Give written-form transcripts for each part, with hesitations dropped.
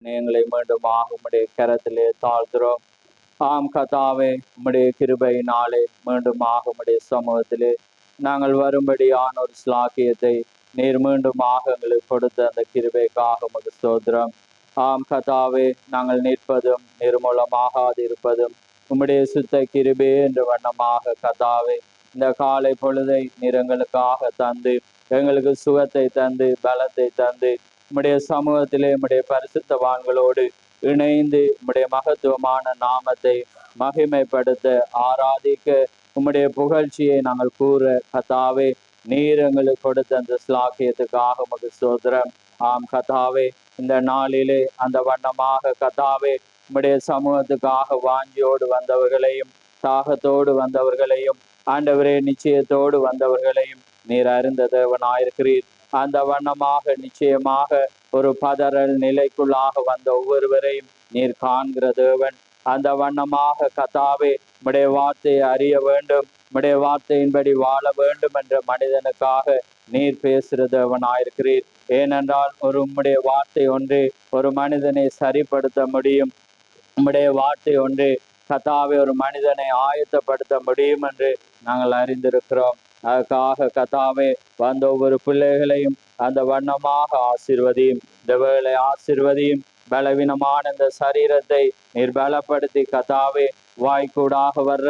எங்களை மீண்டுமாக உம்முடைய கரத்திலே தாழ்த்துறோம். ஆம் கர்த்தாவே, உம்முடைய கிருபையினாலே மீண்டுமாக உம்முடைய சமூகத்திலே நாங்கள் வரும்படியான ஒரு ஸ்லாக்கியத்தை நீர் மீண்டுமாக எங்களுக்கு கொடுத்த அந்த கிருபைக்காக உமக்கு ஸ்தோத்திரம். ஆம் கர்த்தாவே, நாங்கள் நிற்பதும் நிர்மூலமாகாது இருப்பதும் உம்முடைய சுத்த கிருபை என்ற வண்ணமாக கர்த்தாவே, இந்த காலை பொழுதை நீர் எங்களுக்காக தந்து எங்களுக்கு சுகத்தை தந்து பலத்தை தந்து உம்முடைய சமூகத்திலே உம்முடைய பரிசுத்தவான்களோடு இணைந்து உம்முடைய மகத்துவமான நாமத்தை மகிமைப்படுத்த ஆராதிக்க உம்முடைய புகழ்ச்சியை நாங்கள் கூற கர்த்தாவே, நீர் எங்களுக்கு கொடுத்த அந்த ஸ்லாக்கியத்துக்காக உமக்கு ஸ்தோத்திரம். ஆம் கர்த்தாவே, இந்த நாளிலே அந்த வண்ணமாக கர்த்தாவே உம்முடைய சமூகத்துக்காக வாஞ்சியோடு வந்தவர்களையும் தாகத்தோடு வந்தவர்களையும் ஆண்டவரே நிச்சயத்தோடு வந்தவர்களையும் நீர் அறிந்த தேவனாயிருக்கிறீர். அந்த வண்ணமாக நிச்சயமாக ஒரு பதறல் நிலைக்குள்ளாக வந்த ஒவ்வொருவரையும் நீர் காண்கிற தேவன். அந்த வண்ணமாக கர்த்தாவே உம்முடைய வார்த்தையை அறிய வேண்டும், உம்முடைய வார்த்தையின்படி வாழ வேண்டும் என்ற மனிதனுக்காக நீர் பேசுகிற தேவனாயிருக்கிறீர். ஏனென்றால் ஒரு உம்முடைய வார்த்தை ஒன்று ஒரு மனிதனை சரிப்படுத்த முடியும். உம்முடைய வார்த்தை ஒன்று கர்த்தாவே ஒரு மனிதனை ஆயத்தப்படுத்த முடியும் என்று நாங்கள் அறிந்திருக்கிறோம். அதுக்காக கர்த்தாவே வந்த ஒவ்வொரு பிள்ளைகளையும் அந்த வண்ணமாக ஆசீர்வதியும். இந்த வேளை ஆசீர்வதியும். பலவீனமான இந்த சரீரத்தை நீர் பலப்படுத்தி கர்த்தாவே வாய்க்கூடாக வர்ற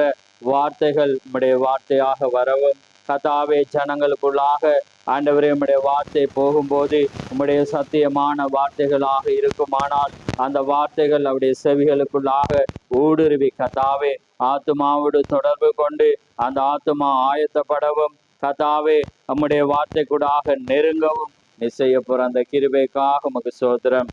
வார்த்தைகள் உம்முடைய வார்த்தையாக வரவும் கர்த்தாவே ஜனங்களுக்குள்ளாக ஆண்டவரே உம்முடைய வார்த்தை போகும்போது உம்முடைய சத்தியமான வார்த்தைகளாக இருக்குமானால் அந்த வார்த்தைகள் அவருடைய செவிகளுக்குள்ளாக ஊடுருவி கர்த்தாவே ஆத்துமாவோடு தொடர்பு கொண்டு அந்த ஆத்துமா ஆயத்தப்படவும் கர்த்தாவே நம்முடைய வார்த்தைக்குள்ளாக நெருங்கவும் நிச்சயப்புற அந்த கிருபைக்காக உமக்கு ஸ்தோத்திரம்.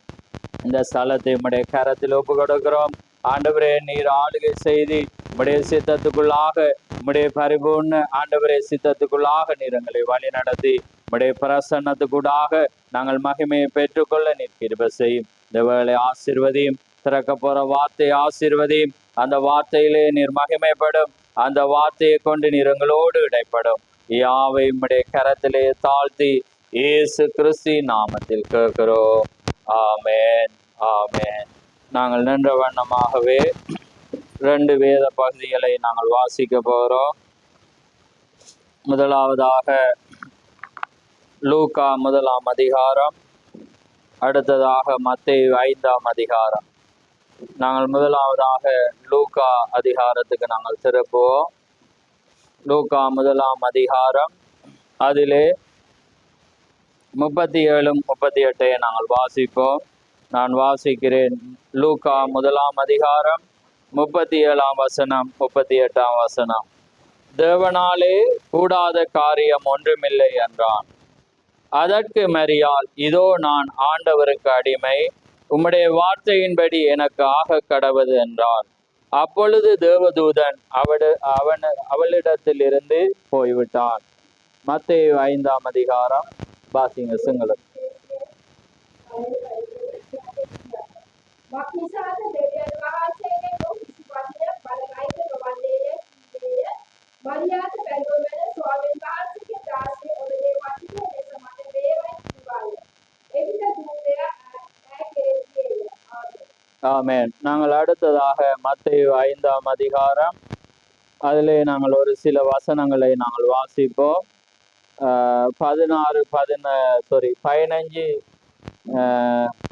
இந்த ஸ்தலத்தை உம்முடைய கரத்தில் ஒப்பு கொடுக்கிறோம். ஆண்டவரே நீர் ஆளுகை செய்தி உம்முடைய சித்தத்துக்குள்ளாக உம்முடைய பரிபூர்ண ஆண்டவரே சித்தத்துக்குள்ளாக நீர் எங்களை வழி நடத்தி உம்முடைய பிரசன்னத்துக்குள்ளாக நாங்கள் மகிமையை பெற்றுக்கொள்ள நீர் கிருபை செய்யும். இந்த வேளை ஆசீர்வதியும். திறக்க போற வார்த்தை ஆசீர்வதியும். அந்த வார்த்தையிலே நீர் மகிமைப்படும். அந்த வார்த்தையை கொண்டு நீர் எங்களோடு இடைப்படும். யாவை உம்முடைய கரத்திலே தாழ்த்தி இயேசு கிறிஸ்து நாமத்தில் கேட்கிறோம். ஆமேன், ஆமேன். நாங்கள் நின்ற வண்ணமாகவே 2 வேத பகுதிகளை நாங்கள் வாசிக்க போகிறோம். முதலாவதாக லூக்கா 1ஆம் அதிகாரம், அடுத்ததாக மத்தேயு 5ஆம் அதிகாரம். நாங்கள் முதலாவதாக லூக்கா அதிகாரத்துக்கு நாங்கள் திருப்புவோம். லூக்கா 1ஆம் அதிகாரம், அதிலே 37 38 நாங்கள் வாசிப்போம். நான் வாசிக்கிறேன். லூக்கா 1ஆம் அதிகாரம் 37ஆம் வசனம் 38ஆம் வசனம். தேவனாலே கூடாத காரியம் ஒன்றுமில்லை என்றான். அதற்கு மரியாள், இதோ நான் ஆண்டவருக்கு அடிமை, உம்முடைய வார்த்தையின்படி எனக்கு ஆக கடவது என்றார். அப்பொழுது தேவதூதன் அவளிடத்தில் இருந்து போய்விட்டான். மத்தேயு 5ஆம் அதிகாரம் வாசிங்க சிங்களம். ஆமென். நாங்கள் அடுத்ததாக மத்தேயு 5ஆம் அதிகாரம், அதிலே நாங்கள் ஒரு சில வசனங்களை நாங்கள் வாசிப்போம். 14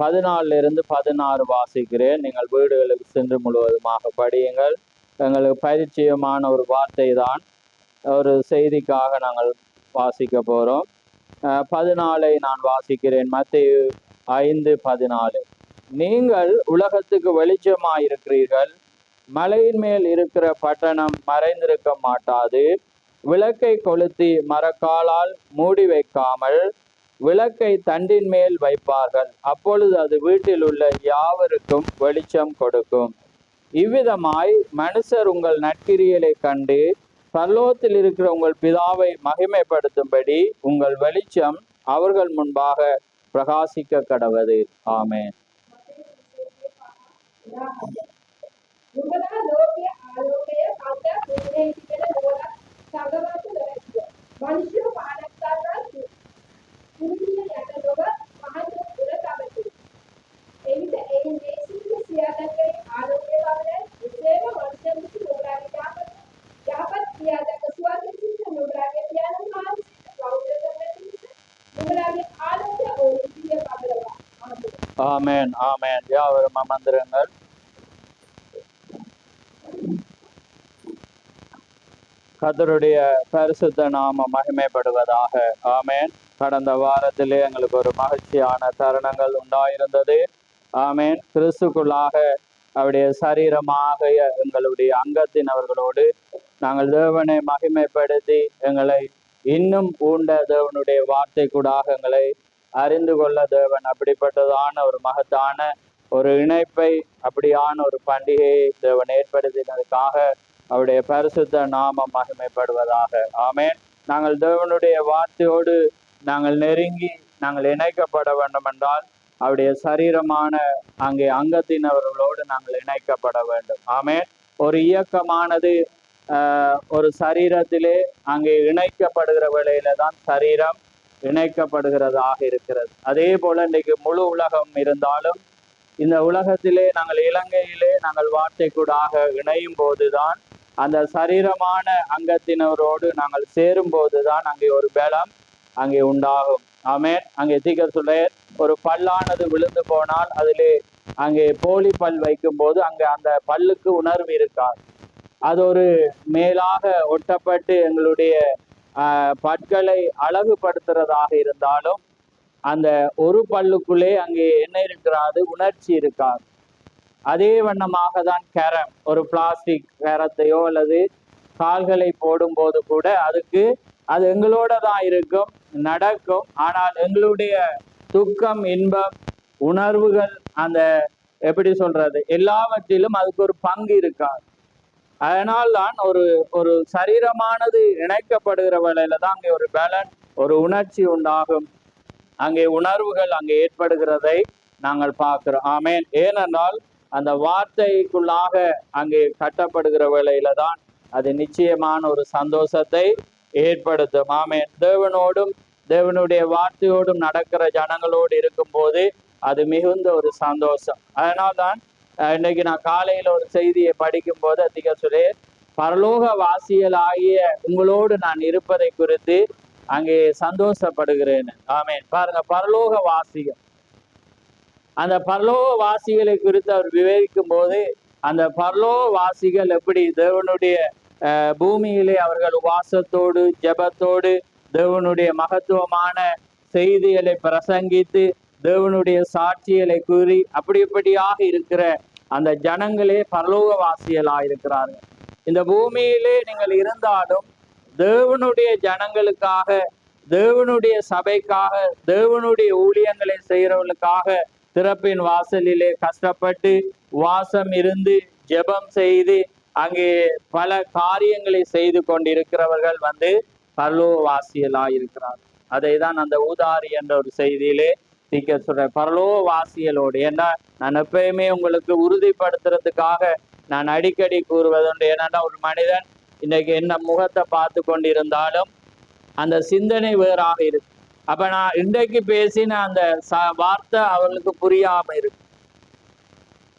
16 வாசிக்கிறேன். நீங்கள் வீடுகளுக்கு சென்று முழுவதுமாக படியுங்கள். எங்களுக்கு பரிச்சயமான ஒரு வார்த்தை தான், ஒரு செய்திக்காக நாங்கள் வாசிக்க போகிறோம். 14 நான் வாசிக்கிறேன். மத்தேயு 5:14. நீங்கள் உலகத்துக்கு வெளிச்சமாயிருக்கிறீர்கள். மலையின் மேல் இருக்கிற பட்டணம் மறைந்திருக்க மாட்டாது. விளக்கை கொளுத்தி மரக்காலால் மூடி வைக்காமல் விளக்கை தண்டின் மேல் வைப்பார்கள். அப்பொழுது அது வீட்டில் உள்ள யாவருக்கும் வெளிச்சம் கொடுக்கும். இவ்விதமாய் மனுஷர் உங்கள் நற்கிரியலை கண்டு பரலோகத்தில் இருக்கிற உங்கள் பிதாவை மகிமைப்படுத்தும்படி உங்கள் வெளிச்சம் அவர்கள் முன்பாக பிரகாசிக்க கடவது. ஆமென். ஆமென் ஆமென். யாவரும் அமர்ந்திருங்கள். கர்த்தருடைய பரிசுத்த நாமம் மகிமைப்படுவதாக. ஆமென். கடந்த வாரத்திலே எங்களுக்கு ஒரு மகிழ்ச்சியான தருணங்கள் உண்டாயிருந்தது. ஆமென். கிறிஸ்துக்குள்ளாக அவருடைய சரீரமாக எங்களுடைய அங்கத்தினவர்களோடு நாங்கள் தேவனை மகிமைப்படுத்தி எங்களை இன்னும் ஊண்ட தேவனுடைய வார்த்தை கூடாக எங்களை அறிந்து கொள்ள தேவன் அப்படிப்பட்டதான ஒரு மகத்தான ஒரு இணைப்பை, அப்படியான ஒரு பண்டிகையை தேவன் ஏற்படுத்தினதுக்காக அவருடைய பரிசுத்த நாமம் மகிமைப்படுவதாக. ஆமென். நாங்கள் தேவனுடைய வார்த்தையோடு நாங்கள் நெருங்கி நாங்கள் இணைக்கப்பட வேண்டும் என்றால் அவருடைய சரீரமான அங்கே அங்கத்தினவர்களோடு நாங்கள் இணைக்கப்பட வேண்டும். ஆமென். ஒரு இயக்கமானது ஒரு சரீரத்திலே அங்கே இணைக்கப்படுகிற வேளையில தான் சரீரம் இணைக்கப்படுகிறதாக இருக்கிறது. அதே போல இன்றைக்கு முழு உலகம் இருந்தாலும் இந்த உலகத்திலே நாங்கள் இலங்கையிலே நாங்கள் வார்த்தை கூடாக இணையும் போதுதான் அந்த சரீரமான அங்கத்தினரோடு நாங்கள் சேரும் போதுதான் அங்கே ஒரு பலம் அங்கே உண்டாகும். ஆமென். அங்கே தீர்க்கதரிசி ஒரு பல்லானது விழுந்து போனால் அதிலே அங்கே போலி பல் வைக்கும் போது அங்கே அந்த பல்லுக்கு உணர்வு இருக்காது. அது ஒரு மேலாக ஒட்டப்பட்டு எங்களுடைய பற்களை அழகுபடுத்துறதாக இருந்தாலும் அந்த ஒரு பல்லுக்குள்ளே அங்கே என்ன இருக்கிறாது, உணர்ச்சி இருக்காது. அதே வண்ணமாக தான் கரம், ஒரு பிளாஸ்டிக் கரத்தையோ அல்லது கால்களை போடும் போது கூட அதுக்கு அது எங்களோட தான் இருக்கும், நடக்கும். ஆனால் எங்களுடைய துக்கம், இன்பம், உணர்வுகள், அந்த எப்படி சொல்றது, எல்லாவற்றிலும் அதுக்கு ஒரு பங்கு இருக்காது. அதனால்தான் ஒரு சரீரமானது இணைக்கப்படுகிற வேளையில தான் அங்கே ஒரு பலன், ஒரு உணர்ச்சி உண்டாகும். அங்கே உணர்வுகள் அங்கே ஏற்படுகிறதை நாங்கள் பார்க்கிறோம். ஆமென். ஏனென்றால் அந்த வார்த்தைக்குள்ளாக அங்கே கட்டப்படுகிற வேளையில தான் அது நிச்சயமான ஒரு சந்தோஷத்தை ஏற்படுத்தும். ஆமென். தேவனோடும் தேவனுடைய வார்த்தையோடும் நடக்கிற ஜனங்களோடு இருக்கும் போது அது மிகுந்த ஒரு சந்தோஷம். அதனால்தான் இன்னைக்கு நான் காலையில ஒரு செய்தியை படிக்கும் போது அதிக பரலோக வாசியல் ஆகிய உங்களோடு நான் இருப்பதை குறித்து அங்கே சந்தோஷப்படுகிறேன். ஆமென். பாருங்க, பரலோக வாசிகள், அந்த பரலோக வாசிகளை குறித்து அவர் விவரிக்கும் போது அந்த பரலோக வாசிகள் எப்படி தேவனுடைய பூமியிலே அவர்கள் உபாசத்தோடு ஜெபத்தோடு தேவனுடைய மகத்துவமான செய்திகளை பிரசங்கித்து தேவனுடைய சாட்சிகளை கூறி அப்படியாக இருக்கிற அந்த ஜனங்களே பரலோகவாசியலாக இருக்கிறார்கள். இந்த பூமியிலே நீங்கள் இருந்தாலும் தேவனுடைய ஜனங்களுக்காக, தேவனுடைய சபைக்காக, தேவனுடைய ஊழியங்களை செய்கிறவர்களுக்காக திறப்பின் வாசலிலே கஷ்டப்பட்டு வாசம் இருந்து ஜெபம் செய்து அங்கே பல காரியங்களை செய்து கொண்டிருக்கிறவர்கள் பரலோகவாசியலாக இருக்கிறார். அதை தான் அந்த ஊதாரி என்ற ஒரு செய்தியிலே சொல்ற பரலோகவாசியலோடு. ஏன்னா நான் எப்பயுமே உங்களுக்கு உறுதிப்படுத்துறதுக்காக நான் அடிக்கடி கூறுவதுண்டு. ஏன்னா ஒரு மனிதன் இன்னைக்கு என்ன முகத்தை பார்த்து கொண்டிருந்தாலும் அந்த சிந்தனை வேறாக இருக்கு. அப்ப நான் இன்றைக்கு பேசின அந்த வார்த்தை அவர்களுக்கு புரியாம இருக்கு.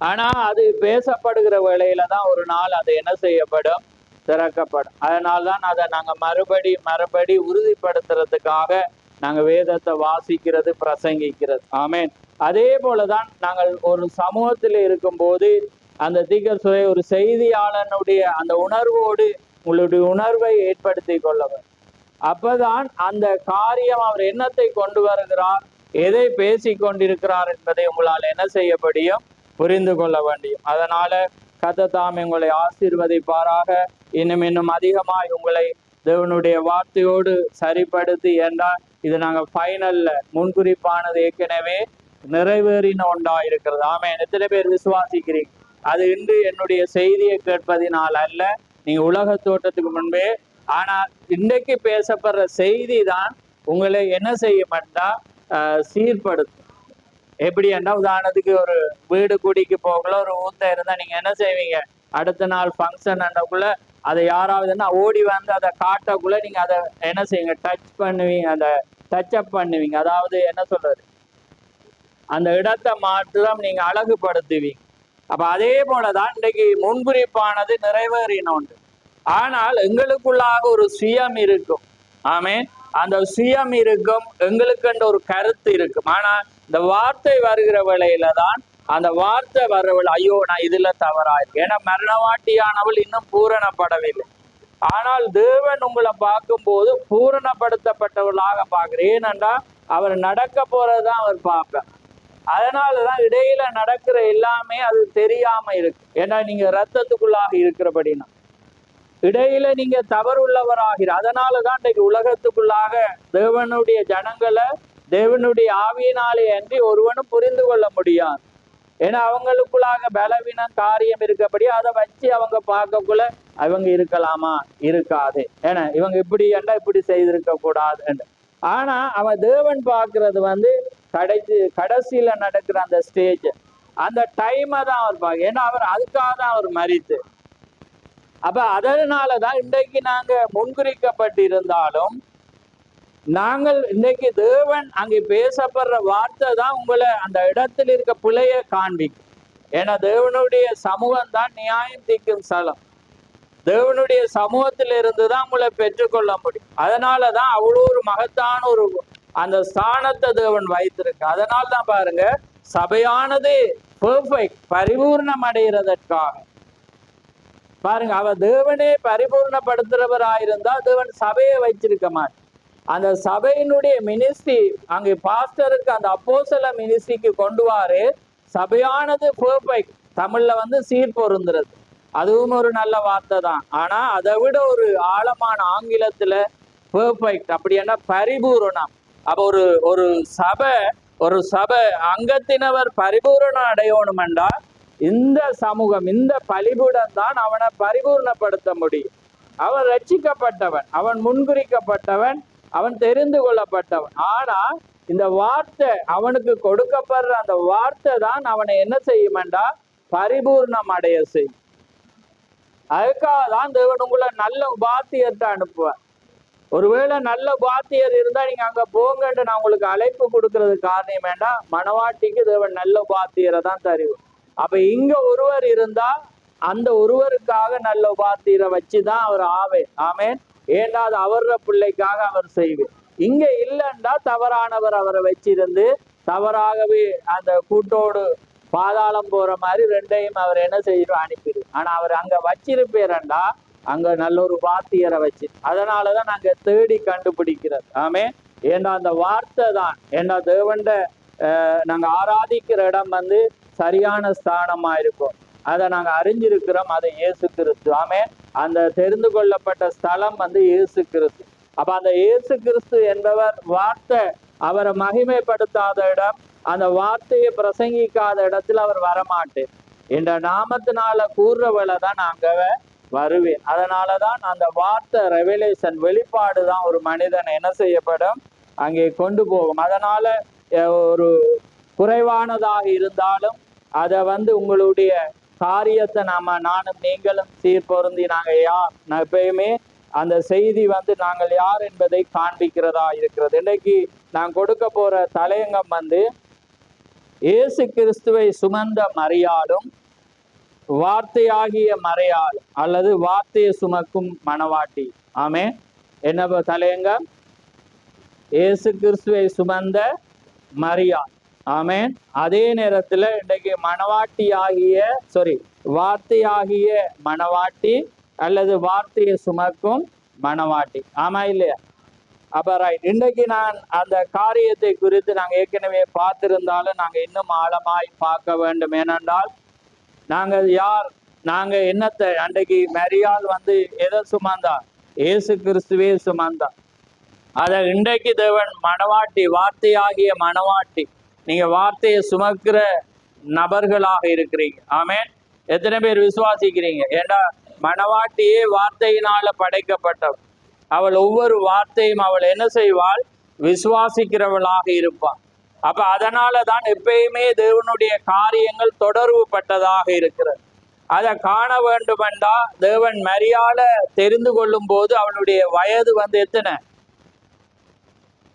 ஆனா அது பேசப்படுகிற வேளையில தான் ஒரு நாள் அது என்ன செய்யப்படும், திறக்கப்படும். அதனால்தான் அதை நாங்க மறுபடி உறுதிப்படுத்துறதுக்காக நாங்க வேதத்தை வாசிக்கிறது, பிரசங்கிக்கிறது. ஆமென். அதே போலதான் நாங்கள் ஒரு சமூகத்தில் இருக்கும் போது அந்த தீர்க்கதரிசி ஒரு செய்தியாளனுடைய அந்த உணர்வோடு உங்களுடைய உணர்வை ஏற்படுத்தி கொள்ளவர். அப்பதான் அந்த காரியம் அவர் என்னத்தை கொண்டு வருகிறார், எதை பேசி கொண்டிருக்கிறார் என்பதை உங்களால் என்ன செய்ய முடியும், புரிந்து கொள்ள வேண்டியும். அதனால கர்த்தர் தாமே உங்களை ஆசீர்வதிப்பாராக. இன்னும் அதிகமாய் உங்களை தேவனுடைய வார்த்தையோடு சரிப்படுத்தி, என்றால் இது நாங்கள் ஃபைனல்ல முன்குறிப்பானது ஏற்கனவே நிறைவேறின ஒன்றா இருக்கிறது. ஆமென். எத்தனை பேர் விசுவாசிக்கிறீங்க? அது இன்று என்னுடைய செய்தியை கேட்பதினால் அல்ல, நீங்க உலக தோட்டத்துக்கு முன்பே. ஆனால் இன்றைக்கு பேசப்படுற செய்தி தான் உங்களை என்ன செய்ய மாட்டா, சீர்படுத்தும். எப்படி என்றால், உதாரணத்துக்கு ஒரு வீடு குடிக்கு போகல ஒரு ஊத்த இருந்தா நீங்க என்ன செய்வீங்க, அடுத்த நாள் ஃபங்க்ஷன் அண்டக்குள்ள அதை யாராவதுன்னா ஓடி வந்து அதை காட்டக்குள்ள நீங்க அதை என்ன செய்வீங்க, டச் பண்ணுவீங்க, அதை டச் அப் பண்ணுவீங்க. அதாவது என்ன சொல்றது, அந்த இடத்தை மாற்றம் நீங்க அழகுபடுத்துவீங்க. அப்ப அதே போலதான் இன்றைக்கு முன்குறிப்பானது நிறைவேறினோண்டு. ஆனால் எங்களுக்குள்ளாக ஒரு சுயம் இருக்கும். ஆமென். அந்த சுயம் இருக்கும், எங்களுக்குன்ற ஒரு கருத்து இருக்கும். ஆனா இந்த வார்த்தை வருகிற வேளையில தான் அந்த வார்த்தை வர்றவள் ஐயோ நான் இதுல தவறாயிருக்கு. ஏன்னா மரணவாட்டியானவள் இன்னும் பூரணப்படவில்லை. ஆனால் தேவன் உங்களை பார்க்கும்போது பூரணப்படுத்தப்பட்டவர்களாக பார்க்கிறேன். ஏனென்றா அவர் நடக்க போறதுதான் அவர் பார்ப்பார். அதனாலதான் இடையில நடக்கிற எல்லாமே அது தெரியாம இருக்கு. ஏன்னா நீங்க ரத்தத்துக்குள்ளாக இருக்கிறபடினா இடையில நீங்க தவறு உள்ளவராகிற. அதனாலதான் இன்றைக்கு உலகத்துக்குள்ளாக தேவனுடைய ஜனங்களை தேவனுடைய ஆவியினாலே அன்றி ஒருவனும் புரிந்து கொள்ள முடியாது. ஏன்னா அவங்களுக்குள்ளாக பலவீனம் காரியம் இருக்கப்படி அதை வச்சு அவங்க பார்க்கக்குள்ள அவங்க இருக்கலாமா இருக்காது, ஏன்னா இவங்க இப்படி என்றா இப்படி செய்திருக்க கூடாது என்று. ஆனா அவன் தேவன் பார்க்கறது வந்து கடைசியில நடக்கிற அந்த ஸ்டேஜ், அந்த டைமை தான் அவர் பார்க்க. ஏன்னா அவர் அதுக்காக தான் அவர் மரித்து. அப்ப அதனாலதான் இன்றைக்கு நாங்க முன்குறிக்கப்பட்டிருந்தாலும் நாங்கள் இன்றைக்கு தேவன் அங்கே பேசப்படுற வார்த்தை தான் உங்களை அந்த இடத்துல இருக்க பிழைய காண்பிக்கும். ஏன்னா தேவனுடைய சமூகம் தான் நியாயம் தீர்க்கும் ஸ்தலம். தேவனுடைய சமூகத்தில இருந்து தான் உங்களை பெற்றுக்கொள்ள முடியும். அதனாலதான் அவ்வளோ ஒரு மகத்தான ஒரு அந்த ஸ்தானத்தை தேவன் வைத்திருக்கு. அதனால தான் பாருங்க, சபையானது பெர்ஃபெக்ட் பரிபூர்ணம் அடைகிறதற்காக பாருங்க, அவர் தேவனே பரிபூர்ணப்படுத்துறவராயிருந்தா தேவன் சபையை வச்சிருக்க மாட்டார். அந்த சபையினுடைய மினிஸ்ட்ரி அங்கே பாஸ்டருக்கு அந்த அப்போஸ்தல மினிஸ்ட்ரிக்கு கொண்டு வாரு. சபையானது பெர்ஃபெக்ட், தமிழ்ல வந்து சீர் பொருந்துறது, அதுவும் ஒரு நல்ல வார்த்தை தான். ஆனா அதை விட ஒரு ஆழமான ஆங்கிலத்துல பெர்ஃபெக்ட் அப்படின்னா பரிபூரணம். அப்ப ஒரு சபை அங்கத்தினவர் பரிபூரணம் அடையணும் என்றால் இந்த சமூகம் இந்த பலிபீடம் தான் அவனை பரிபூர்ணப்படுத்த முடியும். அவன் ரட்சிக்கப்பட்டவன், அவன் முன்குறிக்கப்பட்டவன், அவன் தெரிந்து கொள்ளப்பட்டவன். ஆனா இந்த வார்த்தை அவனுக்கு கொடுக்கப்படுற அந்த வார்த்தை தான் அவனை என்ன செய்யுமெண்டா பரிபூர்ணம் அடைய செய்யும். அதுக்காக தான் தேவன் உங்களை நல்ல உபாத்தியத்தை அனுப்புவார். ஒருவேளை நல்ல உபாத்தியர் இருந்தா நீங்க அங்க போங்கன்னு நான் உங்களுக்கு அழைப்பு கொடுக்கறது காரணம் வேண்டாம், மனவாட்டிக்கு தேவன் நல்ல உபாத்தியரை தான் தருவார். அப்ப இங்க ஒருவர் இருந்தா அந்த ஒருவருக்காக நல்ல உபாத்தியரை வச்சுதான் அவர் ஆமேன். ஏண்டா அது அவர பிள்ளைக்காக அவர் செய்வார். இங்க இல்லைண்டா தவறானவர் அவரை வச்சிருந்து தவறாகவே அந்த கூட்டோடு பாதாளம் போற மாதிரி ரெண்டையும் அவர் என்ன செய்யறோம் அனுப்பிடு. ஆனா அவர் அங்க வச்சிருப்பேரண்டா அங்க நல்ல ஒரு வாத்தியரை வச்சு. அதனாலதான் நாங்க தேடி கண்டுபிடிக்கிறது. ஆமே. ஏண்டா அந்த வார்த்தை தான், ஏண்டா தேவண்ட நாங்க ஆராதிக்கிற இடம் வந்து சரியான ஸ்தானமா இருக்கும். அதை நாங்க அறிஞ்சிருக்கிறோம், அதை இயேசு கிறிஸ்து. ஆமே. அந்த தெரிந்து கொள்ளப்பட்ட ஸ்தலம் வந்து இயேசு கிறிஸ்து. அப்ப அந்த இயேசு கிறிஸ்து என்பவர் வார்த்தை அவரை மகிமைப்படுத்தாத இடம், அந்த வார்த்தையை பிரசங்கிக்காத இடத்துல அவர் வரமாட்டேன். என்ற நாமத்தினால கூறுறவளை தான் நாங்க வருவேன். அதனாலதான் அந்த வார்த்தை ரெவலேஷன் வெளிப்பாடு தான் ஒரு மனிதன் என்ன செய்யப்படும் அங்கே கொண்டு போகும். அதனால ஒரு குறைவானதாக இருந்தாலும் அதை வந்து உங்களுடைய காரியத்தை நானும் நீங்களும் சீர்பொருந்தி நாங்கள் யார், நான் எப்பயுமே அந்த செய்தி வந்து நாங்கள் யார் என்பதை காண்பிக்கிறதா இருக்கிறது. இன்றைக்கு நான் கொடுக்க போற தலையங்கம் வந்து இயேசு கிறிஸ்துவை சுமந்த மரியாளும் வார்த்தையாகிய மறையாள் அல்லது வார்த்தையை சுமக்கும் மணவாட்டி. ஆமே. என்ன தலையங்கம்? இயேசு கிறிஸ்துவை சுமந்த மரியாள். ஆமேன். அதே நேரத்துல இன்றைக்கு வார்த்தையாகிய மணவாட்டி அல்லது வார்த்தையை சுமக்கும் மணவாட்டி. ஆமா இல்லையா? அப்ப ரைட். இன்றைக்கு நான் அந்த காரியத்தை குறித்து நாங்கள் ஏற்கனவே பார்த்திருந்தாலும் நாங்க இன்னும் ஆழமாய் பார்க்க வேண்டும். ஏனென்றால் நாங்கள் யார், நாங்க என்னத்தை அன்றைக்கு மரியாள் வந்து எதை சுமந்தா? இயேசு கிறிஸ்துவே சுமந்தா. அத இன்றைக்கு தேவன் மணவாட்டி, வார்த்தையாகிய மணவாட்டி, நீங்க வார்த்தையை சுமக்கிற நபர்களாக இருக்கிறீங்க. ஆமேன். எத்தனை பேர் விசுவாசிக்கிறீங்க? ஏண்டா மணவாட்டியே வார்த்தையினால படைக்கப்பட்டவள். அவள் ஒவ்வொரு வார்த்தையும் அவள் என்ன செய்வாள்? விசுவாசிக்கிறவளாக இருப்பாள். அப்ப அதனால தான் எப்பயுமே தேவனுடைய காரியங்கள் தொடர்பு பட்டதாக இருக்கிறது. அதை காண வேண்டுமென்றா தேவன் மரியாள தெரிந்து கொள்ளும் போது அவளுடைய வயது வந்து எத்தனை?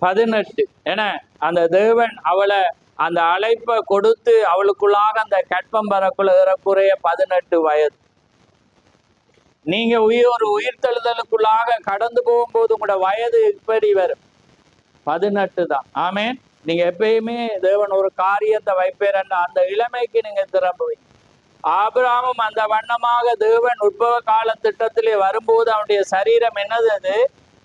18. என அந்த தேவன் அவளை அந்த அழைப்பை கொடுத்து அவளுக்குள்ளாக அந்த கற்பம் வரக்குள்ள ஏறக்குறைய 18 வயது. நீங்க ஒரு உயிர்த்தெழுதலுக்குள்ளாக கடந்து போகும்போது உங்களோட வயது இப்படி வரும் 18 தான். ஆமேன். நீங்க எப்பயுமே தேவன் ஒரு காரியத்தை வைப்பேரண்டா அந்த இளமைக்கு நீங்க திரும்புவீங்க. ஆபிரகாமும் அந்த வண்ணமாக தேவன் உற்பவ கால திட்டத்திலே வரும்போது அவனுடைய சரீரம் என்னது, அது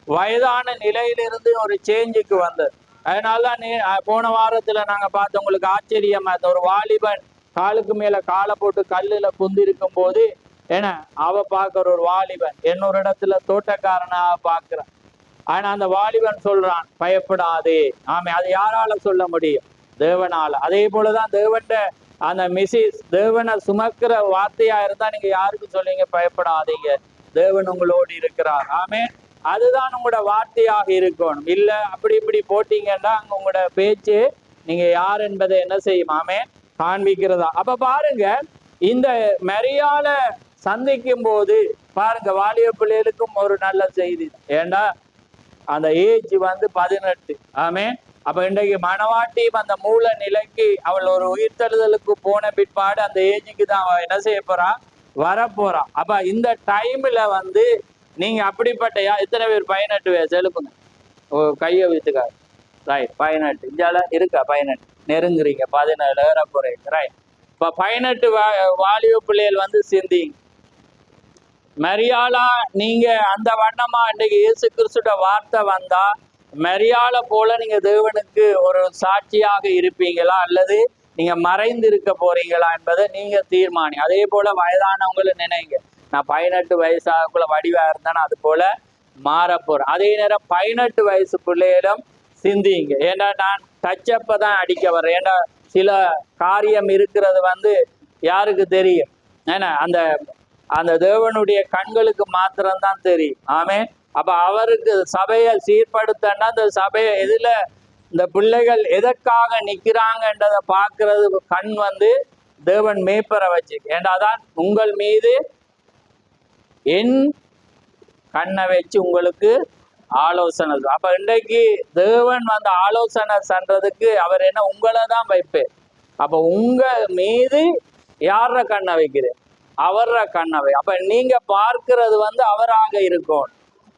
வயதான நிலையிலிருந்து ஒரு சேஞ்சுக்கு வந்தது. அதனாலதான் போன வாரத்துல நாங்க பார்த்தோம், உங்களுக்கு ஆச்சரியமா இருந்த ஒரு வாலிபன் காலுக்கு மேல காலை போட்டு கல்லுல குந்திருக்கும் போது ஏன்னா அவ பாக்குற ஒரு வாலிபன் இன்னொரு இடத்துல தோட்டக்காரனாக பாக்குறான். ஆனா அந்த வாலிபன் சொல்றான், பயப்படாதே. ஆமே, அது யாரால சொல்ல முடியும்? தேவனால. அதே போலதான் தேவன்ட அந்த மிசிஸ் தேவனை சுமக்கிற வார்த்தையா இருந்தா நீங்க யாருக்கு சொல்லுவீங்க? பயப்படாதீங்க, தேவன் உங்களோடு இருக்கிறார். ஆமே, அதுதான் உங்களோட வார்த்தையாக இருக்கணும். இல்ல அப்படி இப்படி போட்டீங்கன்னா அங்க உங்களோட பேச்சு நீங்க யார் என்பதை என்ன செய்யும்? ஆமே, காண்பிக்கிறதா. அப்ப பாருங்க, இந்த மரியாள சந்திக்கும் போது பாருங்க, வாலிப பிள்ளைகளுக்கும் ஒரு நல்ல செய்தி. ஏண்டா அந்த ஏஜ் 18. ஆமே, அப்ப இன்றைக்கு மனவாட்டியும் அந்த மூல நிலைக்கு அவள் ஒரு உயிர்த்தெழுதலுக்கு போன பிற்பாடு அந்த ஏஜுக்கு தான் அவள் என்ன செய்ய போறா? வரப்போறா. அப்ப இந்த டைம்ல நீங்க அப்படிப்பட்ட எத்தனை பேர் 18 வயசு எழுப்புங்க, கையை வைத்துக்காரு. ரைட், 18 இஞ்சால இருக்கா? 18 நெருங்குறீங்க, 17 ஏற போறீங்க. ரைட், இப்ப 18 வாலிப பிள்ளைகள் சிந்திங்க. மரியாளா நீங்க அந்த வண்ணமா இன்றைக்கு இயேசு கிறிஸ்துட வார்த்தை வந்தா மரியாளை போல நீங்க தேவனுக்கு ஒரு சாட்சியாக இருப்பீங்களா, அல்லது நீங்க மறைந்து இருக்க போறீங்களா என்பதை நீங்க தீர்மானி. அதே போல வயதானவங்களும் நினைங்க, நான் 18 வயசாகக்குள்ள வடிவா இருந்தானே அது போல மாற போறேன். அதே நேரம் 18 வயசு பிள்ளைகளும் சிந்திங்க. ஏன்னா நான் டச்சப்ப தான் அடிக்க வரேன். ஏன்னா சில காரியம் இருக்கிறது யாருக்கு தெரியும்? ஏன்னா அந்த அந்த தேவனுடைய கண்களுக்கு மாத்திரம்தான் தெரியும். ஆமே, அப்ப அவருக்கு சபையை சீர்படுத்தன்னா அந்த சபையை எதுல இந்த பிள்ளைகள் எதற்காக நிக்கிறாங்கன்றதை பார்க்கறது கண் தேவன் மேய்ப்பரை வச்சு. ஏண்டாதான் உங்கள் மீது என் கண்ணை வச்சு உங்களுக்கு ஆலோசனை. அப்ப இன்றைக்கு தேவன் ஆலோசனை பண்றதுக்கு அவர் என்ன உங்களை தான் வைப்பேன். அப்ப உங்க மீது யார கண்ணை வைக்கிறேன்? அவர கண்ணவை. அப்ப நீங்க பார்க்கிறது அவராக இருக்கும்.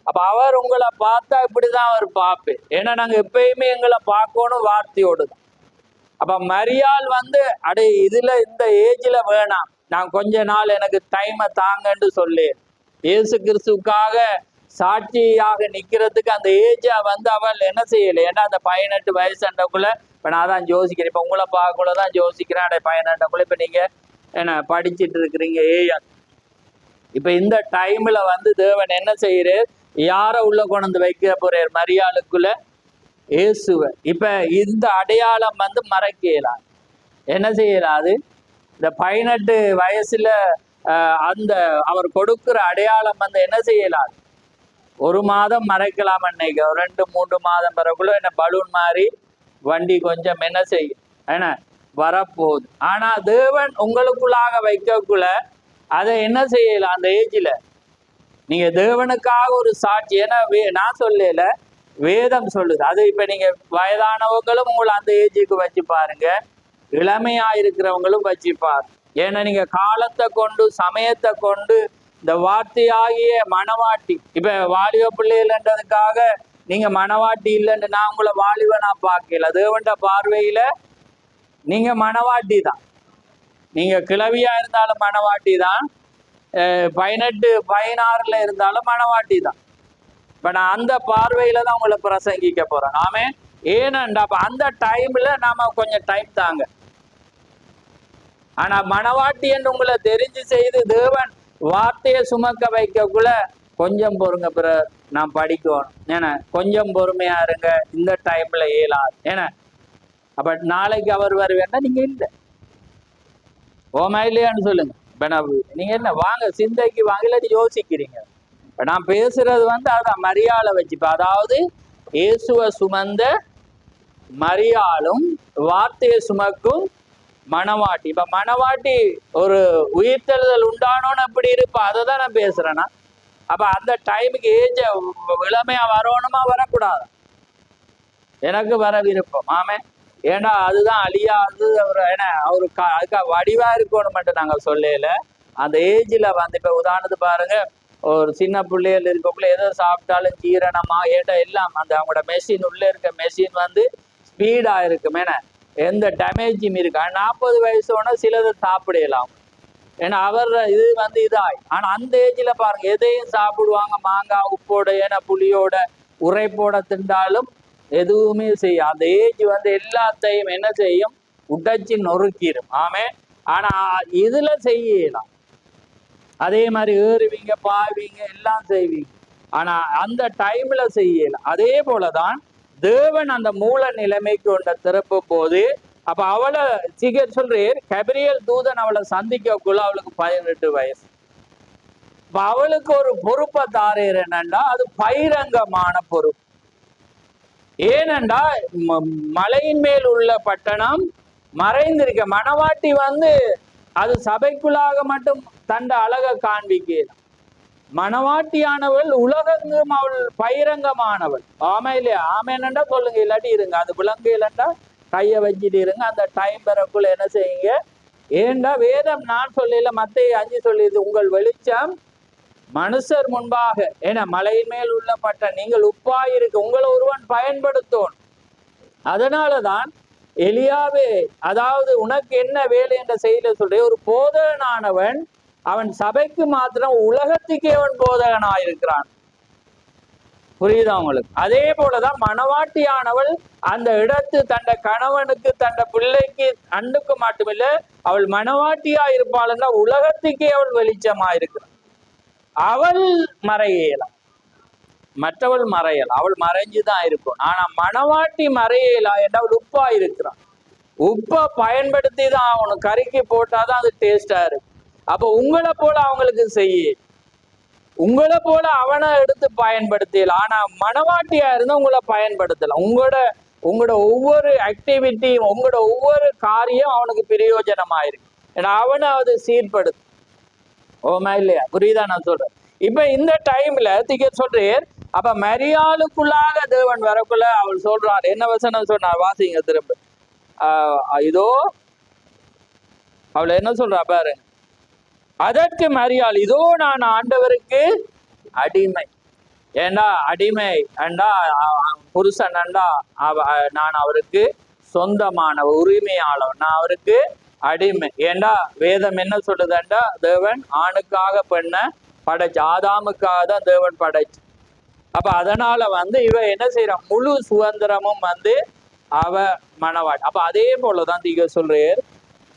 அப்ப அவர் உங்களை பார்த்தா இப்படிதான் அவர் பார்ப்பேன். ஏன்னா நாங்க எப்பயுமே எங்களை பார்க்கணும் வார்த்தையோடு தான். அப்ப மரியாள் அடே இதுல இந்த ஏஜ்ல வேணாம், நான் கொஞ்ச நாள் எனக்கு டைமை தாங்கன்னு சொல்லி இயேசு கிறிஸ்துக்காக சாட்சியாக நிக்கிறதுக்கு அந்த ஏஜ அவள் என்ன செய்யலை. ஏன்னா அந்த 18 வயசுன்றக்குள்ள இப்ப நான் தான் யோசிக்கிறேன். இப்ப உங்களை பார்க்கக்குள்ளதான் யோசிக்கிறேன், அடே 18 இப்ப நீங்க என்ன படிச்சுட்டு இருக்கிறீங்க ஏயா. இப்ப இந்த டைம்ல தேவன் என்ன செய்யறாரு? யார உள்ள கொண்டு வைக்க போறார்? மரியாளுக்குள்ள இயேசுவ. இப்ப இந்த அடையாளம் மறைக்கலாம், என்ன செய்யலாது? இந்த 18 வயசுல அந்த அவர் கொடுக்கிற அடையாளம் என்ன செய்யலாது? ஒரு மாதம் மறைக்கலாம், அன்னைக்கு 2-3 மாதம் பிறகுள்ள என்ன பலூன் மாதிரி வண்டி கொஞ்சம் என்ன செய்யும், என்ன வரப்போகுது. ஆனா தேவன் உங்களுக்குள்ளாக வைக்கக்குள்ள அதை என்ன செய்யலாம்? அந்த ஏஜ்ல நீங்க தேவனுக்காக ஒரு சாட்சி. ஏன்னா நான் சொல்லல, வேதம் சொல்லுது. அது இப்ப நீங்க வயதானவங்களும் உங்களை அந்த ஏஜுக்கு வச்சு பாருங்க, இளமையா இருக்கிறவங்களும் வச்சு பாருங்க. ஏன்னா நீங்க காலத்தை கொண்டு சமயத்தை கொண்டு இந்த வார்த்தையாகிய மனவாட்டி. இப்ப வாலிப பிள்ளைகள்ன்றதுக்காக நீங்க மனவாட்டி இல்லைன்னு நான் உங்களை வாலிபனா பார்க்கல. தேவன்ட பார்வையில நீங்க மனவாட்டி தான். நீங்க கிழவியா இருந்தாலும் மனவாட்டி தான், 18-16 இருந்தாலும் மனவாட்டி தான். இப்ப நான் அந்த பார்வையில தான் உங்களை பிரசங்கிக்க போறேன். ஆமே, ஏனண்டா அந்த டைம்ல நாம கொஞ்சம் டைம் தாங்க. ஆனா மனவாட்டி என்று உங்களை தெரிஞ்சு செய்து தேவன் வார்த்தையை சுமக்க வைக்கக்குள்ள கொஞ்சம் பொறுங்க, பிற நான் படிக்கணும். ஏன்னா கொஞ்சம் பொறுமையா இருங்க, இந்த டைம்ல இயலாது. ஏன்னா அப்ப நாளைக்கு அவர் வருவேன்னா நீங்க இல்லை, ஓமா இல்லையான்னு சொல்லுங்க. இப்ப நீங்க என்ன வாங்க சிந்தைக்கு வாங்க, இல்லாட்டி யோசிக்கிறீங்க. இப்ப நான் பேசுறது அதான் மரியாளை வச்சுப்ப. அதாவது இயேசுவை சுமந்த மரியாளும் வார்த்தையை சுமக்கும் மனவாட்டி. இப்ப மனவாட்டி ஒரு உயிர்த்தெழுதல் உண்டானோன்னு அப்படி இருப்பா, அதை தான் நான் பேசுறேன்னா. அப்ப அந்த டைமுக்கு ஏஜ இளமையா வரணுமா வரக்கூடாது? எனக்கு வர விருப்பம். ஆமே, ஏன்னா அதுதான் அழியாது. ஏன்னா அவருக்கு அதுக்காக வடிவா இருக்கணும் மட்டும் நாங்க சொல்லல. அந்த ஏஜ்ல இப்ப உதாரணத்துக்கு பாருங்க, ஒரு சின்ன பிள்ளைகள் இருக்கக்குள்ள எதை சாப்பிட்டாலும் ஜீரணமா ஏட்டா எல்லாம் அந்த அவங்களோட மெஷின் உள்ள இருக்க மெஷின் ஸ்பீடா இருக்கும். ஏன்னா எந்த டேமேஜும் இருக்கு. 40 வயசோட சிலது சாப்பிடலாம். ஏன்னா அவர் இது வந்து இதாய். ஆனா அந்த ஏஜ்ல பாருங்க எதையும் சாப்பிடுவாங்க, மாங்காய் உப்போட ஏன்னா புளியோட உரைப்போட திண்டாலும் எதுவுமே செய்யும். அந்த ஏஜ் வந்து எல்லாத்தையும் என்ன செய்யும், உடைச்சி நொறுக்கிடும். ஆமே. ஆனா இதுல செய்யலாம். அதே மாதிரி ஏறுவீங்க, பாய்வீங்க, எல்லாம் செய்வீங்க. ஆனா அந்த டைம்ல செய்யலாம். அதே போலதான் தேவன் அந்த மூல நிலைமைக்கு கொண்ட திருப்பும் போது, அப்ப அவளை சொல்றேன், கபிரியல் தூதன் அவளை சந்திக்கக்குள்ள அவளுக்கு 18 வயசு. இப்ப அவளுக்கு ஒரு பொறுப்பை தாரேர். என்னண்டா அது பகிரங்கமான பொறுப்பு. ஏனென்றா மலையின் மேல் உள்ள பட்டணம் மறைந்திருக்க. மணவாட்டி வந்து அது சபைக்குள்ளாக மட்டும் தண்ட அழக காண்பிக்க. மணவாட்டியானவள் உலகெங்கும் அவள் பகிரங்கமானவள். ஆமை இல்லையா? ஆமை என்னண்டா சொல்லுங்க, இல்லாட்டி இருங்க. அது விலங்கு இல்லைண்டா கையை வச்சுட்டு இருங்க. அந்த டைம் பெறக்குள்ள என்ன செய்யுங்க. ஏண்டா வேதம் நான் சொல்லல, மத்தேயு 5 சொல்லியது, உங்கள் வெளிச்சம் மனுஷர் முன்பாக, ஏன்னா மலையின் மேல் உள்ள பட்ட நீங்கள் உப்பாயிருக்கு, உங்களை ஒருவன் பயன்படுத்தும். அதனாலதான் எலியாவே, அதாவது உனக்கு என்ன வேலை என்ற செய்தியில சொல்ற, ஒரு போதகனானவன் அவன் சபைக்கு மாத்திரம் உலகத்துக்கே அவன் போதகனாயிருக்கிறான். புரியுதா உங்களுக்கு? அதே போலதான் மணவாட்டியானவள் அந்த இடத்து தண்ட கணவனுக்கு தண்ட பிள்ளைக்கு அண்டுக்கு மட்டுமில்ல, அவள் மணவாட்டியா இருப்பாள்னா உலகத்துக்கே அவள் வெளிச்சமா இருக்கிறாள். அவள் மறையலாம், மற்றவள் மறையலாம், அவள் மறைஞ்சுதான் இருக்கும். ஆனா மணவாட்டி மறையலாம் என்ற அவள் உப்பா இருக்கிறான். உப்பை பயன்படுத்தி தான் அவனுக்கு கறிக்கு போட்டாதான் அது டேஸ்டா இருக்கு. அப்ப உங்களை போல அவங்களுக்கு செய்ய, உங்களை போல அவனை எடுத்து பயன்படுத்தலாம். ஆனா மணவாட்டியா இருந்தா உங்களை பயன்படுத்தலாம். உங்களோட ஒவ்வொரு ஆக்டிவிட்டியும், உங்களோட ஒவ்வொரு காரியம் அவனுக்கு பிரயோஜனமா இருக்கு. ஏன்னா அவனை அது சீர்படுத்து. ஓமா இல்லையா? புரியுதா நான் சொல்றேன்? இப்ப இந்த டைம்ல சொல்றேன். அப்ப மரியாளுக்குள்ளாக தேவன் வரக்குள்ள அவள் சொல்றாள். என்ன வசனம் சொன்னார் வாசிங்க திரும்ப. இதோ அவள் என்ன சொல்றா பாருங்க. அதற்கு மரியாள், இதோ நான் ஆண்டவருக்கு அடிமை. ஏண்டா அடிமை அண்டா புருஷன் அண்டா நான் அவருக்கு சொந்தமான உரிமையாளவன், நான் அவருக்கு அடிமை. ஏண்டா வேதம் என்ன சொல்லுதுண்டா, தேவன் ஆணுக்காக பெண்ண படைச்சு, ஆதாமுக்காக தான் தேவன் படைச்சு. அப்ப அதனால வந்து இவ என்ன செய்யறான், முழு சுதந்திரமும் வந்து அவ மணவாட்டி. அப்ப அதே போலதான் தீக சொல்றேன்,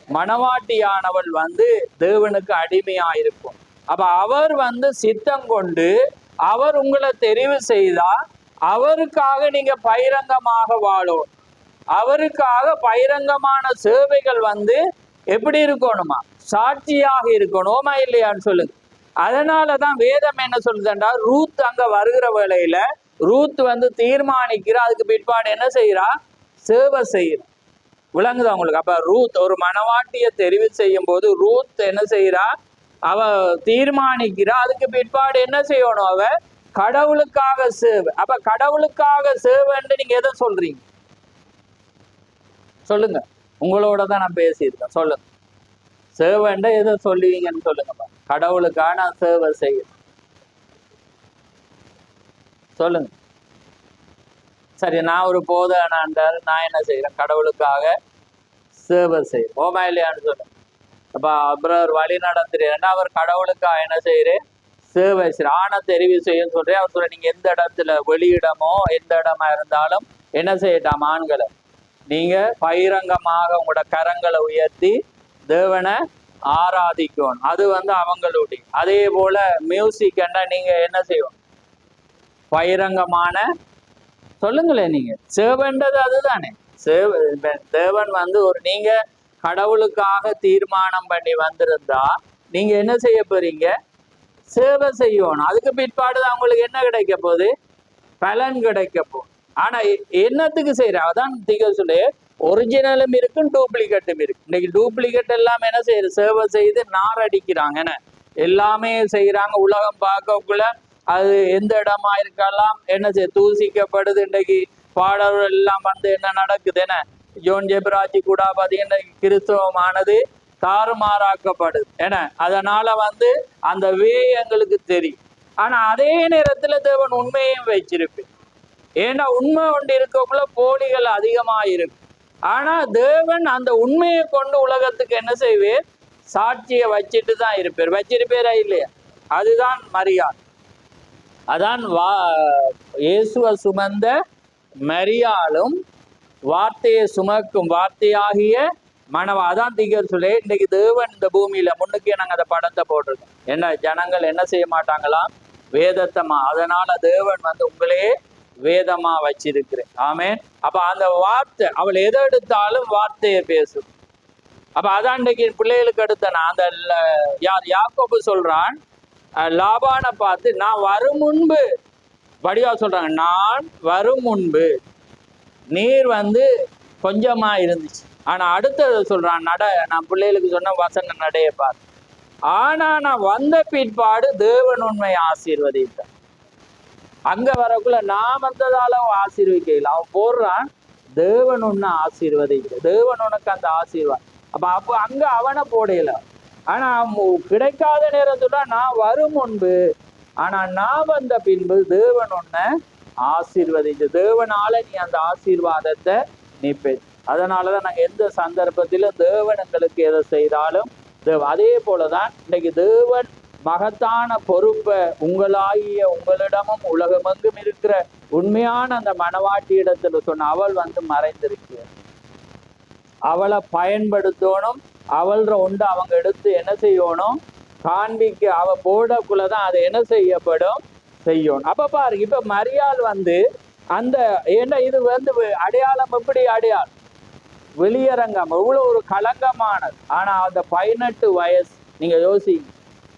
மணவாட்டியானவள் வந்து தேவனுக்கு அடிமையா இருக்கும். அப்ப அவர் வந்து சித்தம் கொண்டு அவர் உங்களை தெரிவு செய்தா அவருக்காக நீங்க பகிரங்கமாக வாழும். அவருக்காக பகிரங்கமான சேவைகள் வந்து எப்படி இருக்கணுமா, சாட்சியாக இருக்கணுமா இல்லையான்னு சொல்லுங்க. அதனாலதான் வேதம் என்ன சொல்லுதுன்றா, ரூத் அங்க வருகிற வேளையில ரூத் வந்து தீர்மானிக்கிற, அதுக்கு பிற்பாடு என்ன செய்யறா, சேவை செய்யற. விளங்குதா உங்களுக்கு? அப்ப ரூத் ஒரு மணவாட்டிய தெரிவு செய்யும் போது ரூத் என்ன செய்யறா, அவ தீர்மானிக்கிறா, அதுக்கு பிற்பாடு என்ன செய்யணும், அவ கடவுளுக்காக சேவை. அப்ப கடவுளுக்காக சேவைன்னு நீங்க எதை சொல்றீங்க சொல்லுங்க? உங்களோட தான் நான் பேசியிருக்கேன். சொல்லுங்க, சேவைண்ட எதை சொல்லுவீங்கன்னு சொல்லுங்க. கடவுளுக்காக நான் சேவை செய்யணும் சொல்லுங்க. சரி, நான் ஒரு போதனாண்டார், நான் என்ன செய்யறேன், கடவுளுக்காக சேவை செய்யறேன். ஓமா இல்லையான்னு சொல்லுங்க. அப்ப அப்புறம் வழி நடத்துறேன், அவர் கடவுளுக்காக என்ன செய்யறேன், சேவை செய்யற. ஆணை தெரிவு செய்யும் சொல்றேன். அவர் சொல்ற, நீங்க எந்த இடத்துல வெளியிடமோ எந்த இடமா இருந்தாலும் என்ன செய்யட்டாம், ஆண்களை நீங்க பகிரங்கமாக உங்களோட கரங்களை உயர்த்தி தேவனை ஆராதிக்கணும். அது வந்து அவங்களுடைய. அதே போல மியூசிக் நீங்க என்ன செய்வோம், பகிரங்கமான சொல்லுங்களேன். நீங்க சேவைன்றது அதுதானே. தேவன் வந்து ஒரு நீங்க கடவுளுக்காக தீர்மானம் பண்ணி வந்திருந்தா நீங்க என்ன செய்ய போறீங்க, சேவை செய்யணும். அதுக்கு பிற்பாடுதான் உங்களுக்கு என்ன கிடைக்க போகுது, பலன் கிடைக்க போகுது. ஆனா என்னத்துக்கு செய்யற, அதான் திக சொல்லு, ஒரிஜினலும் இருக்கு டூப்ளிகேட்டும் இருக்கு. இன்னைக்கு டூப்ளிகேட் எல்லாம் என்ன செய்யறது, சேவை செய்து நார் அடிக்கிறாங்க, எல்லாமே செய்யறாங்க. உலகம் பார்க்கக்குள்ள அது எந்த இடமா இருக்கலாம் என்ன செய்ய தூசிக்கப்படுது. இன்றைக்கு பாடல்கள் எல்லாம் வந்து என்ன நடக்குது, என்ன ஜோன் ஜெபராஜி கூட பார்த்தீங்கன்னா கிறிஸ்தவமானது தாறுமாறாக்கப்படுது. ஏன்னா அதனால வந்து அந்த வே எங்களுக்கு தெரியும். ஆனா அதே நேரத்துல தேவன் உண்மையும் வச்சிருப்பேன். ஏன்னா உண்மை ஒன்று இருக்கக்குள்ள போலிகள் அதிகமாக இருக்கு. ஆனா தேவன் அந்த உண்மையை கொண்டு உலகத்துக்கு என்ன செய்வேர்? சாட்சியை வச்சுட்டு தான் இருப்பார். வச்சிருப்பேரா இல்லையா? அதுதான் மரியாள். அதான் இயேசுவை சுமந்த மரியாளும் வார்த்தையை சுமக்கும் வார்த்தையாகிய மனவா. அதான் தீகர் சொல்லி இன்னைக்கு தேவன் இந்த பூமியில முன்னுக்கே நாங்கள் அந்த படத்தை போட்டிருக்கோம். என்ன ஜனங்கள் என்ன செய்ய மாட்டாங்களாம்? வேதத்தமா. அதனால தேவன் உங்களே வேதமா வச்சிருக்கிறேன். ஆமேன். அப்ப அந்த வார்த்தை அவள் எதை எடுத்தாலும் வார்த்தையை பேசும். அப்ப அதான் இன்னைக்கு பிள்ளைகளுக்கு எடுத்த நான் அந்த யாக்கோபு சொல்றான் லாபானை பார்த்து, நான் வரும் முன்பு வடிவா சொல்றாங்க, நான் வரும் முன்பு நீர் கொஞ்சமா இருந்துச்சு. ஆனா அடுத்தது சொல்றான், நான் பிள்ளைகளுக்கு சொன்ன வசன நடைய பார். ஆனா நான் வந்த பிற்பாடு தேவன் உண்மை ஆசீர்வதித்தான். அங்க வரக்குள்ள நான் வந்ததால ஆசீர்வதிக்கல. அவன் போடுறான், தேவன் ஒன்னு ஆசீர்வதிக்கல, தேவன் உனக்கு அந்த ஆசீர்வாதம். அப்ப அங்க அவனை போடையில. ஆனா கிடைக்காத நேரத்துல நான் வரும் முன்பு, ஆனா நான் வந்த பின்பு தேவன் ஒன்ன ஆசீர்வதிச்சு. தேவனால நீ அந்த ஆசீர்வாதத்தை நீ பெற்று. அதனாலதான் நாங்க எந்த சந்தர்ப்பத்திலும் தேவன் எங்களுக்கு எதை செய்தாலும் அதே போலதான் இன்னைக்கு தேவன் மகத்தான பொறுப்பை உங்களாகிய உங்களிடமும் உலகமெங்கும் இருக்கிற உண்மையான அந்த மனவாட்டி இடத்துல சொன்ன அவள் மறைந்திருக்க, அவளை பயன்படுத்தணும். அவள்ற ஒன்று அவங்க எடுத்து என்ன செய்யணும்? காண்பிக்க. அவ போடக்குள்ளதான் அது என்ன செய்யப்படும்? செய்யணும். அப்ப பாருங்க, இப்ப மரியாள் அந்த ஏன்னா இது அடையாளம் எப்படி அடையாளம்? வெளியரங்கம் இவ்வளவு ஒரு களங்கமானது. ஆனா அந்த 18 வயசு நீங்க யோசிங்க.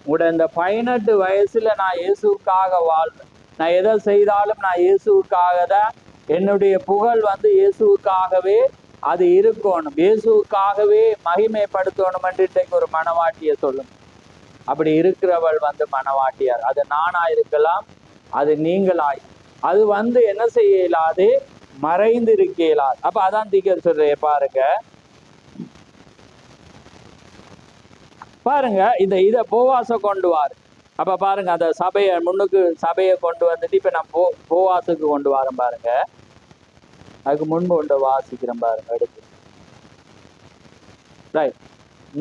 உங்களோட இந்த 18 வயசுல நான் இயேசுக்காக வாழ்றேன். நான் எதை செய்தாலும் நான் இயேசுக்காக தான். என்னுடைய புகழ் இயேசுக்காகவே அது இருக்கணும், இயேசுக்காகவே மகிமைப்படுத்தணும் என்று இன்றைக்கு ஒரு மனவாட்டிய சொல்லுங்க. அப்படி இருக்கிறவள் மனவாட்டியார். அது நானா இருக்கலாம், அது நீங்களாய். அது என்ன செய்ய இயலாது? மறைந்து இருக்க இயலாது. அப்ப அதான் தீகர் சொல்றேன். பாருங்க இத போவாச கொண்டு வாரு. அப்ப பாருங்க அந்த சபையை முன்னுக்கு சபையை கொண்டு வந்துட்டு இப்ப நான் போவாசுக்கு கொண்டு வரேன். பாருங்க அதுக்கு முன்பு கொண்டு வாசிக்கிறேன். பாருங்க எடுத்து ரைட்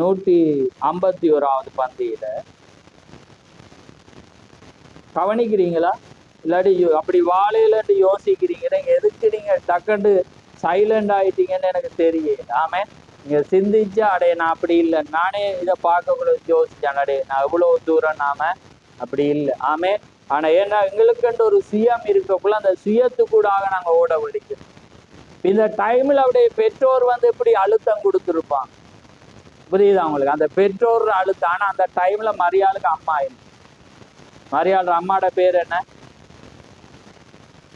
151வது பந்தியில கவனிக்கிறீங்களா? இல்லாட்டி அப்படி வாழையிலன்னு யோசிக்கிறீங்க. எதுக்கு நீங்க டக்குன்னு சைலண்ட் ஆயிட்டீங்கன்னு எனக்கு தெரியும். ஆமே, நீங்க சிந்திச்சா அடைய நான் அப்படி இல்லை, நானே இதை பார்க்கக்குள்ள யோசிச்சேன், அடைய நான் எவ்வளவு தூரம் நாம அப்படி இல்லை. ஆமே. ஆனா ஏன்னா எங்களுக்குன்ற ஒரு சுயம் இருக்கக்குள்ள அந்த சுயத்துக்கூடாக நாங்க ஓட வலிக்கிறோம். இந்த டைம்ல அவருடைய பெற்றோர் எப்படி அழுத்தம் கொடுத்துருப்பாங்க, புரியுதா உங்களுக்கு? அந்த பெற்றோர் அழுத்தம். ஆனா அந்த டைம்ல மரியாளுக்கு அம்மா இல்லை. மரியாள் அம்மாட பேர் என்ன?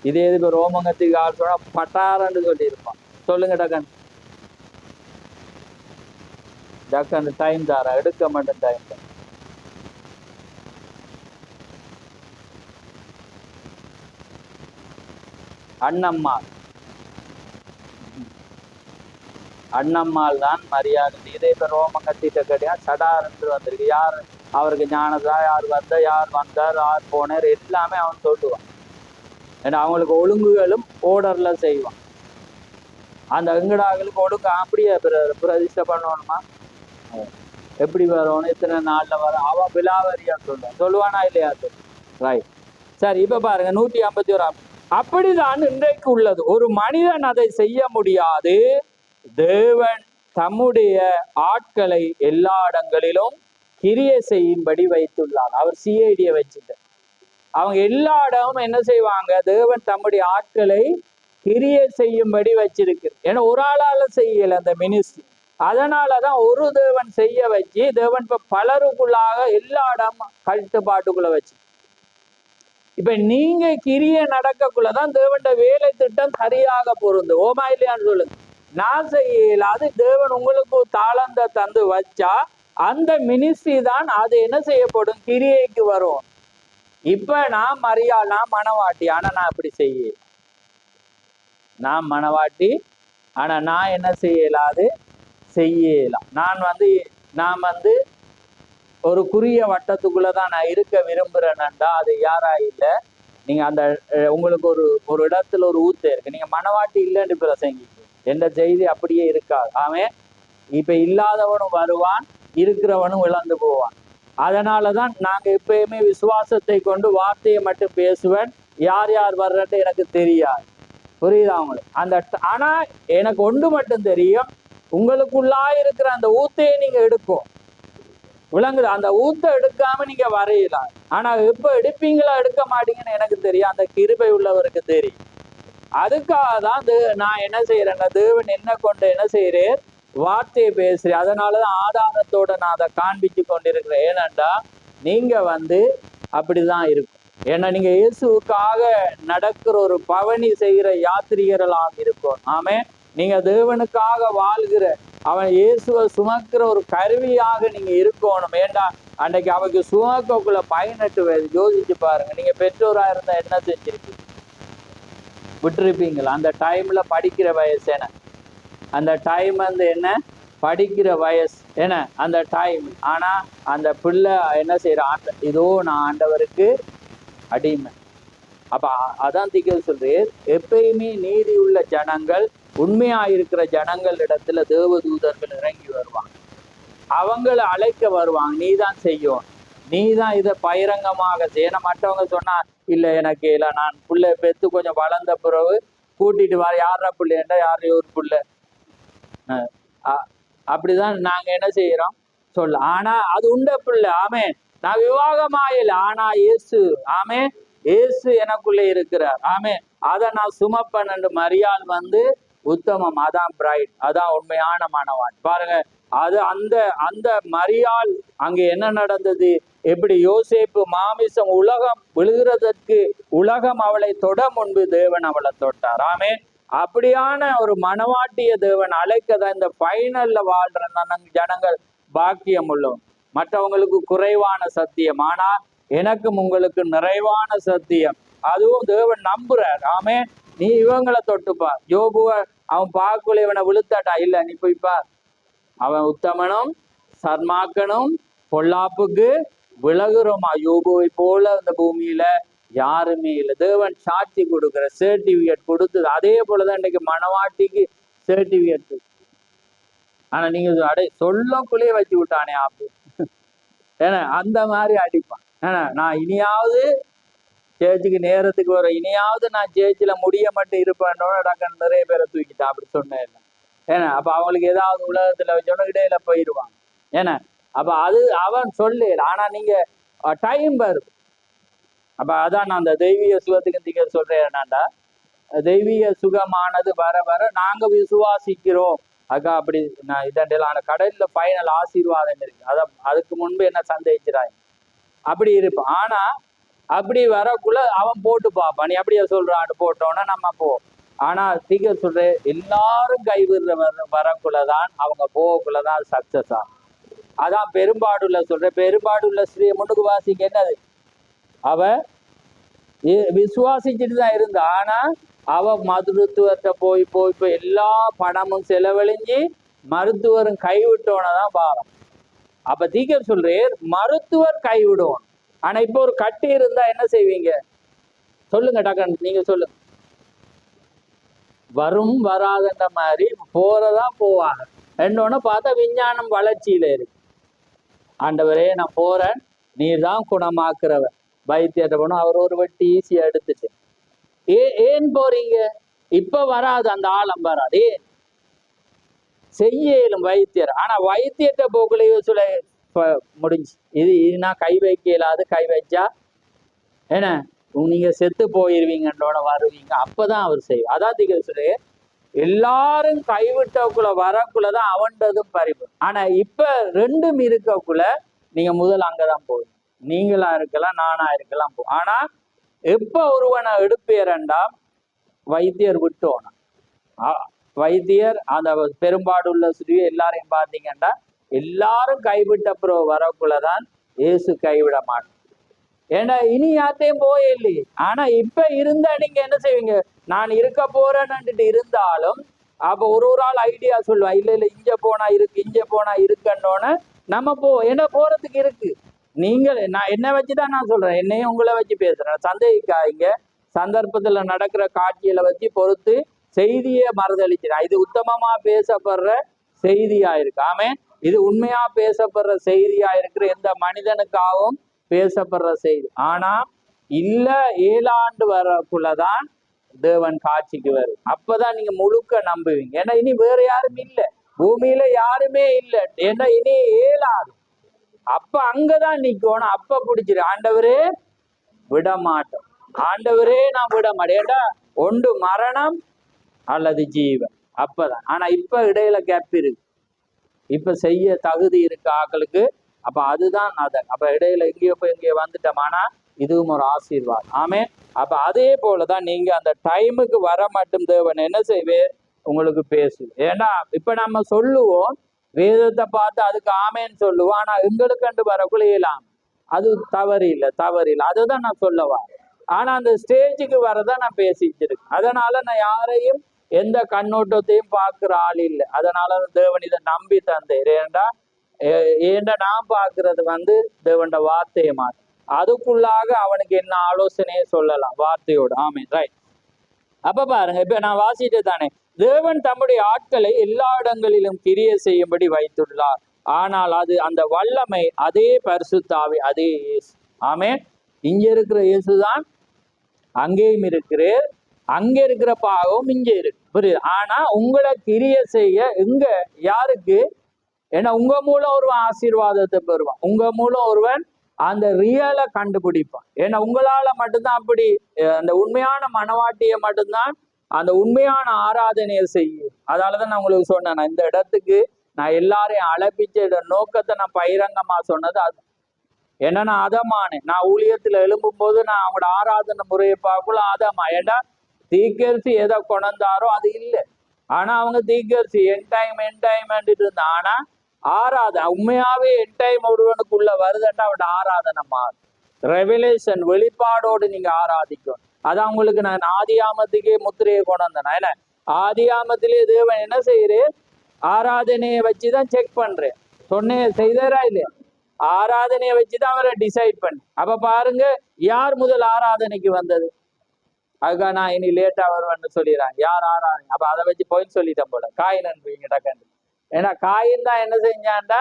இதே இதுக்கு ரோமங்கத்துக்கு ஆள் சொன்னா பட்டாரன்னு சொல்லி இருப்பான். சொல்லுங்க டக்கன். டக்கன் டைம் தாரா, எடுக்க மாட்டேன் டைம் தான். அண்ணம்மாள். அண்ணம்மாள் தான் மரியாதை. இதே இப்ப ரோமங்கத்திட்ட கிடையாது, சடார்ன்று வந்திருக்கு. யார் அவருக்கு ஞானதா, யார் வந்தார், யார் போனார், எல்லாமே அவன் சொல்லுவான். ஏன்னா அவங்களுக்கு ஒழுங்குகளும் ஓர்டர்ல செய்வான். அந்த எங்கடாக்களுக்கு ஒழுங்கு அப்படியே பிரதிஷ்டை பண்ணணுமா, எப்படி வரணும், இத்தனை நாள்ல வரும், அவன் விலாவரியா சொல்லுவானா இல்லையா? ரைட். சரி, இப்ப பாருங்க 151. அப்படிதான் இன்றைக்கு உள்ளது. ஒரு மனிதன் அதை செய்ய முடியாது. தேவன் தம்முடைய ஆட்களை எல்லா இடங்களிலும் கிரியை செய்யும்படி வைத்துள்ளார். அவர் சிஐடியை வச்சுட்டு அவங்க எல்லா இடமும் என்ன செய்வாங்க? தேவன் தம்முடைய ஆட்களை கிரியை செய்யும்படி வச்சிருக்கு. ஏன்னா ஒரு ஆளால செய்யல அந்த மினிஸ்ட்ரி. அதனாலதான் ஒரு தேவன் செய்ய வச்சு தேவன் இப்ப பலருக்குள்ளாக எல்லா இடமும் கட்டுப்பாட்டுக்குள்ள வச்சு. இப்ப நீங்க கிரியை நடக்கக்குள்ளதான் தேவன் வேலை திட்டம் சரியாக பொருந்து. ஓமா இல்லையான்னு சொல்லுங்க. நான் செய்யல, அது தேவன் உங்களுக்கு தாளந்த தந்து வச்சா அந்த மினிஸ்ட்ரி தான் அது என்ன செய்யப்படும்? கிரியைக்கு வரும். இப்ப நான் நான் மனவாட்டி, ஆனா நான் இப்படி செய்ய, நான் மனவாட்டி ஆனா நான் என்ன செய்யலாது? செய்யலாம். நான் ஒரு குறிய வட்டத்துக்குள்ளதான் நான் இருக்க விரும்புறேன்டா. அது யாரா இல்லை? நீங்க அந்த உங்களுக்கு ஒரு ஒரு இடத்துல ஒரு ஊத்து இருக்கு, நீங்க மனவாட்டி இல்லைன்னு பிரசங்கி எந்த செய்தி அப்படியே இருக்காது. அவன் இப்ப இல்லாதவனும் வருவான், இருக்கிறவனும் இழந்து போவான். அதனாலதான் நாங்க எப்பயுமே விசுவாசத்தை கொண்டு வார்த்தையை மட்டும் பேசுவேன், யார் யார் வர்றது எனக்கு தெரியாது. புரியுதா உங்களுக்கு? அந்த ஆனா எனக்கு ஒன்று மட்டும் தெரியும், உங்களுக்குள்ளா இருக்கிற அந்த ஊத்தையை நீங்க எடுக்கும், விளங்குது? அந்த ஊத்தை எடுக்காம நீங்க வரையலாம். ஆனா எப்ப எடுப்பீங்களா எடுக்க மாட்டீங்கன்னு எனக்கு தெரியும், அந்த கிருபை உள்ளவருக்கு தெரியும். அதுக்காக தான் நான் என்ன செய்யறேன்னா, தேவன் என்ன கொண்டு என்ன செய்யறேன், வார்த்தையை பேசுறேன். அதனாலதான் ஆதாரத்தோட நான் அதை காண்பிச்சு கொண்டிருக்கிறேன். ஏனண்டா நீங்க அப்படிதான் இருக்கும். ஏன்னா நீங்க இயேசுக்காக நடக்கிற ஒரு பவனி செய்கிற யாத்திரிகர்களாக இருக்கும். ஆமே, நீங்க தேவனுக்காக வாழ்கிற, அவன் இயேசுவை சுமக்கிற ஒரு கருவியாக நீங்க இருக்கணும். ஏண்டா அன்னைக்கு அவருக்கு சுமக்கக்குள்ள 18 வயது. யோசிச்சு பாருங்க, நீங்க பெற்றோரா இருந்தா என்ன செஞ்சிருக்கீங்க? விட்டுருப்பீங்களா? அந்த டைம்ல படிக்கிற வயசு என்ன, அந்த டைம் என்ன படிக்கிற வயசு என்ன அந்த டைம். ஆனா அந்த பிள்ளை என்ன செய்யற, இதோ நான் ஆண்டவருக்கு அடிமை. அப்ப அதான் திகழ் சொல்றேன், எப்பயுமே நீதி உள்ள ஜனங்கள், உண்மையா இருக்கிற ஜனங்கள் இடத்துல தேவதூதர்கள் இறங்கி வருவாங்க, அவங்களை அழைக்க வருவாங்க. நீதான் செய்யும், நீதான் இதை பகிரங்கமாக செய்ய. மற்றவங்க சொன்னா இல்ல எனக்கு இல்ல, நான் புள்ள பெத்து கொஞ்சம் வளர்ந்த பிறகு கூட்டிட்டு வர, யார பிள்ளைண்டா யாரையோ ஒரு புள்ள, அப்படிதான் நாங்க என்ன செய்யறோம் சொல்ல. ஆனா அது உண்ட பிள்ளை. ஆமே, நான் விவாகமாயில, ஆனா இயேசு, ஆமே, இயேசு எனக்குள்ள இருக்கிறார். ஆமே, அதை நான் சுமப்பன்னு மரியாள் உத்தமம், அதான் பிரைட், அதான் உண்மையான மணவான். பாருங்க, அது அந்த அந்த மரியாள் அங்க என்ன நடந்தது, எப்படி யோசேப்பு மாமிசம் உலகம் விழுகிறதற்கு உலகம் அவளை தொட முன்பு தேவன் அவளை தொட்டார். ஆமே, அப்படியான ஒரு மனவாட்டிய தேவன் அழைக்கதான் இந்த பைனல்ல வாழ்ற ஜனங்கள் பாக்கியம் உள்ளோம். மற்றவங்களுக்கு குறைவான சத்தியம், ஆனா எனக்கும் உங்களுக்கு நிறைவான சத்தியம். அதுவும் தேவன் நம்புறார். ஆமே, நீ இவங்களை தொட்டுப்பா. யோபுவ அவன் பார்க்கல, இவனை விழுத்தாட்டா, இல்ல நீ போய்ப்பா, அவன் உத்தமனும் சர்மாக்கனும் பொல்லாப்புக்கு விலகுறோமா. யோபுவை போல இந்த பூமியில யாருமே இல்லை. தேவன் சாட்சி கொடுக்குற, சர்டிபிகேட் கொடுத்தது. அதே போலதான் இன்னைக்கு மனவாட்டிக்கு சர்டிபிகேட். ஆனா நீங்க சொல்லக்குள்ளே வச்சு விட்டானே ஆப்பு, ஏன்னா அந்த மாதிரி அடிப்பான். ஏன்னா நான் இனியாவது சேர்ச்சுக்கு நேரத்துக்கு வர, இனியாவது நான் சேர்ச்சில முடிய மட்டும் இருப்பேன்னு நிறைய பேரை தூக்கிட்டான். அப்படி சொன்னேன். ஏன்னா அப்ப அவங்களுக்கு ஏதாவது உலகத்துல வச்சோன்னு இடையில போயிடுவாங்க. ஏன்னா அப்ப அது அவன் சொல்லு. ஆனா நீங்க டைம் வருது. அப்ப அதான் நான் அந்த தெய்வீக சுகத்துக்கு நீங்க சொல்றேன். என்னண்டா தெய்வீக சுகமானது வர வர நாங்க விசுவாசிக்கிறோம். அக்கா அப்படி நான் இதெல்லாம் கடல்ல பைனல் ஆசீர்வாதம் இருக்கு. அதுக்கு முன்பு என்ன சந்தேகிக்கிறாங்க, அப்படி இருப்பான். ஆனா அப்படி வரக்குள்ள அவன் போட்டு பார்ப்பான். நீ அப்படியே சொல்றான்னு போட்டோன்னா நம்ம போ. ஆனா திக சொல்ற, எல்லாரும் கைவிடுற வரக்குள்ளதான், அவங்க போகக்குள்ளதான் அது சக்சஸ் ஆகும். அதான் பெரும்பாடுள்ள சொல்ற, பெரும்பாடுள்ள ஸ்ரீ முன்னுக்கு வாசிக்க என்னது, அவ விசுவாசிச்சுட்டு தான் இருந்தா. ஆனா அவ மருத்துவத்தை போய் போய் போய் எல்லா பணமும் செலவழிஞ்சு மருத்துவரும் கைவிட்டோன்னதான் பாவம். அப்ப தீக்கர் சொல்றேன், மருத்துவர் கைவிடுவோம். ஆனா இப்போ ஒரு கட்டி இருந்தா என்ன செய்வீங்க சொல்லுங்க, டக்கன் நீங்க சொல்லுங்க. வரும் வராதுன்ற மாதிரி போறதா போவாங்க. ரெண்டோன்னு பார்த்தா விஞ்ஞானம் வளர்ச்சியில இருக்கு. ஆண்டவரே நான் போறேன், நீர் தான் குணமாக்குறவர். வைத்தியத்தை போனோம், அவர் ஒரு வட்டி ஈஸியா எடுத்துட்டு. ஏன் போறீங்க? இப்ப வராது, அந்த ஆழம் வராது. செய்யலும் வைத்தியர். ஆனா வைத்தியத்தை போக்குலையோ சொல்ல முடிஞ்சு, இதுனா கை வைக்க இயலாது, கை வச்சா என்ன நீங்க செத்து போயிருவீங்கன்றோட வருவீங்க. அப்பதான் அவர் செய்வார். அதான் திக சொல்லு, எல்லாரும் கைவிட்டக்குள்ள வரக்குள்ளதான் அவன்றதும் பறிப்பு. ஆனா இப்ப ரெண்டும் இருக்கக்குள்ள நீங்க முதல் அங்கதான் போவீங்க. நீங்களா இருக்கலாம், நானா இருக்கலாம். ஆனா எப்ப ஒருவனை எடுப்பேரண்டா வைத்தியர் விட்டோனா, வைத்தியர் அந்த பெரும்பாடுள்ள சுற்றி எல்லாரையும் பார்த்தீங்கன்னா எல்லாரும் கைவிட்ட அப்புறம் வரக்குள்ளதான் இயேசு கைவிட மாட்டோம். ஏன்னா இனி யார்ட்டையும் போயே இல்லையே. ஆனா இப்ப இருந்தா நீங்க என்ன செய்வீங்க, நான் இருக்க போறேன்னுட்டு இருந்தாலும் அப்ப ஒரு ஆள் ஐடியா சொல்லுவா, இல்ல இல்ல இங்க போனா இருக்கு, இங்க போனா இருக்குன்னோன்னு நம்ம ஏன்னா போறதுக்கு இருக்கு. நான் என்ன வச்சுதான் நான் சொல்றேன், என்னையும் உங்களை வச்சு பேசுறேன். சந்தேகிக்காதீங்க. சந்தர்ப்பத்துல நடக்கிற காட்சியில வச்சு பொறுத்து செய்தியை மறுதளிக்கிறேன். இது உத்தமமா பேசப்படுற செய்தியா இருக்கு. ஆமே, இது உண்மையா பேசப்படுற செய்தியா இருக்கிற எந்த மனிதனுக்காகவும் பேசப்படுற செய்தி. ஆனா இல்ல 7 ஆண்டு வரக்குள்ளதான் தேவன் காட்சிக்கு வரும். அப்பதான் நீங்க முழுக்க நம்புவீங்க. ஏன்னா இனி வேற யாரும் இல்லை, பூமியில யாருமே இல்லை. ஏன்னா இனி 7 ஆண்டு. அப்ப அங்கதான் நிக்கணும். அப்ப பிடிச்சிரு, ஆண்டவரே விட மாட்டோம், ஆண்டவரே நான் விட மாட்டேன். ஏண்டா ஒன்று மரணம் அல்லது ஜீவன். அப்பதான். ஆனா இப்ப இடையில கேப் இருக்கு, இப்ப செய்ய தகுதி இருக்கு ஆக்களுக்கு. அப்ப அதுதான் அதன். அப்ப இடையில எங்கேயோ போய் எங்கேயோ வந்துட்டோம். ஆனா இதுவும் ஒரு ஆசீர்வாதம். ஆமே. அப்ப அதே போலதான் நீங்க அந்த டைமுக்கு வர மட்டும் தேவன் என்ன செய்வேன் உங்களுக்கு பேசு. ஏன்னா இப்ப நம்ம சொல்லுவோம், வேதத்தை பார்த்து அதுக்கு ஆமேன்னு சொல்லுவோம். ஆனா எங்களுக்கு கண்டு வரக்குள்ள இயலாம், அது தவறு இல்லை, தவறு இல்லை. அதுதான் நான் சொல்லவா. ஆனா அந்த ஸ்டேஜுக்கு வரதான் நான் பேசிட்டு இருக்கேன். அதனால நான் யாரையும் எந்த கண்ணோட்டத்தையும் பார்க்கிற ஆள் இல்லை. அதனால தேவன் இதை நம்பி தந்தேன். ஏண்டா நான் பார்க்கறது தேவன் வார்த்தையை மாற்ற, அதுக்குள்ளாக அவனுக்கு என்ன ஆலோசனையை சொல்லலாம் வார்த்தையோடு. ஆமே, ரைட். அப்ப பாருங்க, இப்ப நான் வாசிட்டு தானே, தேவன் தம்முடைய ஆட்களை எல்லா இடங்களிலும் கிரிய செய்யும்படி வைத்துள்ளார். ஆனால் அது அந்த வல்லமை அதே பரிசுத்தாவி, அதே இயேசு. ஆமே, இங்க இருக்கிற இயேசுதான் அங்கேயும் இருக்கிறார், அங்க இருக்கிற பாவம் இங்கே இருக்கு, புரியுது? ஆனா உங்களை கிரிய செய்ய எங்க யாருக்கு? ஏன்னா உங்க மூலம் ஒருவன் ஆசீர்வாதத்தை பெறுவான், உங்க மூலம் ஒருவன் அந்த ரியலை கண்டுபிடிப்பான். ஏன்னா உங்களால மட்டும்தான் அப்படி அந்த உண்மையான மனவாட்டியை மட்டும்தான் அந்த உண்மையான ஆராதனையை செய்யும். அதனாலதான் நான் உங்களுக்கு சொன்னேன், இந்த இடத்துக்கு நான் எல்லாரையும் அழைப்பிச்ச நோக்கத்தை நான் பகிரங்கமா சொன்னது அது. ஏன்னா நான் அதமானேன். நான் ஊழியத்துல எழும்பும் போது நான் அவங்களோட ஆராதனை முறையை பார்க்கல அதமா. ஏன்னா தீக்கரிசி எதை கொண்டாரோ அது இல்லை. ஆனா அவங்க தீக்கரிசி என் டைம் இருந்தா, ஆனா ஆராதனை உண்மையாவே என் டைம் ஒருவனுக்குள்ள வருதுன்னா அவட ஆராதனை மாறும். ரெவலேஷன் வெளிப்பாடோடு நீங்க ஆராதிக்கும். அதான் உங்களுக்கு நான் ஆதியாமத்துக்கே முத்திரையை கொண்டு வந்தேன். ஏன்னா ஆதியாமத்திலே தேவன் என்ன செய்யறேன், ஆராதனையை வச்சுதான் செக் பண்றேன். சொன்னேன் செய்தாரா இல்லையா? ஆராதனையை வச்சுதான் அவரை டிசைட் பண்ணி. அப்ப பாருங்க, யார் முதல் ஆராதனைக்கு வந்தது? அதுக்காக நான் இனி லேட்டா வருவேன்னு சொல்லிடுறாங்க. யார் ஆராதனை? அப்ப அதை வச்சு போய் சொல்லிட்டேன் போல. காயின் அனுப்புவீங்க டக்கண்டு. ஏன்னா காயின் தான் என்ன செஞ்சான்டா,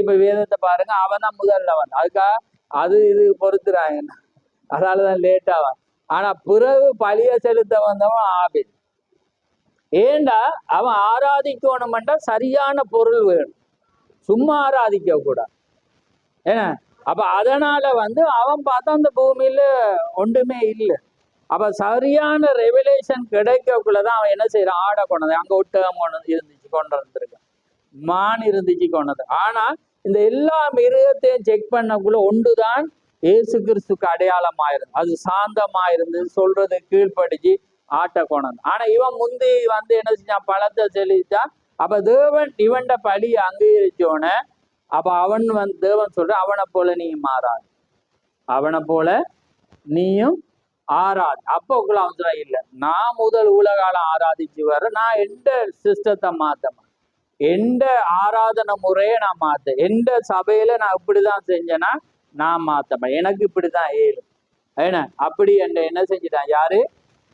இப்ப வேதத்தை பாருங்க, அவன் தான் முதல்ல வந்தான். அதுக்காக அது இது பொறுத்துறாங்க, அதனாலதான் லேட்டாவான். ஆனா பிறகு பழிய செலுத்த வந்தவன் ஆபேல். ஏண்டா அவன் ஆராதிக்கணும்டா சரியான பொருள் வேணும், சும்மா ஆராதிக்க கூடாது. ஏன்னா அப்ப அதனால அவன் பார்த்தா அந்த பூமியில ஒன்றுமே இல்லை. அப்ப சரியான ரெவலேஷன் கிடைக்கக்குள்ளதான் அவன் என்ன செய்யறான், ஆடை கொண்டது. அங்க ஒட்டகம் இருந்துச்சு கொண்டு வந்திருக்கான், மான் இருந்துச்சு கொண்டது. ஆனா இந்த எல்லா மிருகத்தையும் செக் பண்ணக்குள்ள ஒன்றுதான் ஏசு கிறிஸ்துக்கு அடையாளமாயிருந்து, அது சாந்தமாயிருந்து சொல்றது கீழ்படிச்சு ஆட்டை கொண்டது. ஆனா இவன் முந்தி என்ன செஞ்சான், பழத்தை செலுத்தான். அப்ப தேவன் இவன்ட பழி அங்கீகரிச்சோன, அப்ப அவன் தேவன் சொல்ற, அவனை போல நீயும் மாறாது, அவனை போல நீயும் ஆராது. அப்ப அவன் இல்லை, நான் முதல் உலகாலம் ஆராதிச்சு வர, நான் எந்த சிஸ்டத்தை மாத்த, எந்த ஆராதனை முறையை நான் மாத்த, எந்த சபையில நான் இப்படிதான் செஞ்சேன்னா நான் மாத்தப்ப, எனக்கு இப்படிதான் ஏழு. ஏன்னா அப்படி என்ன செஞ்சிட்டான், யாரு?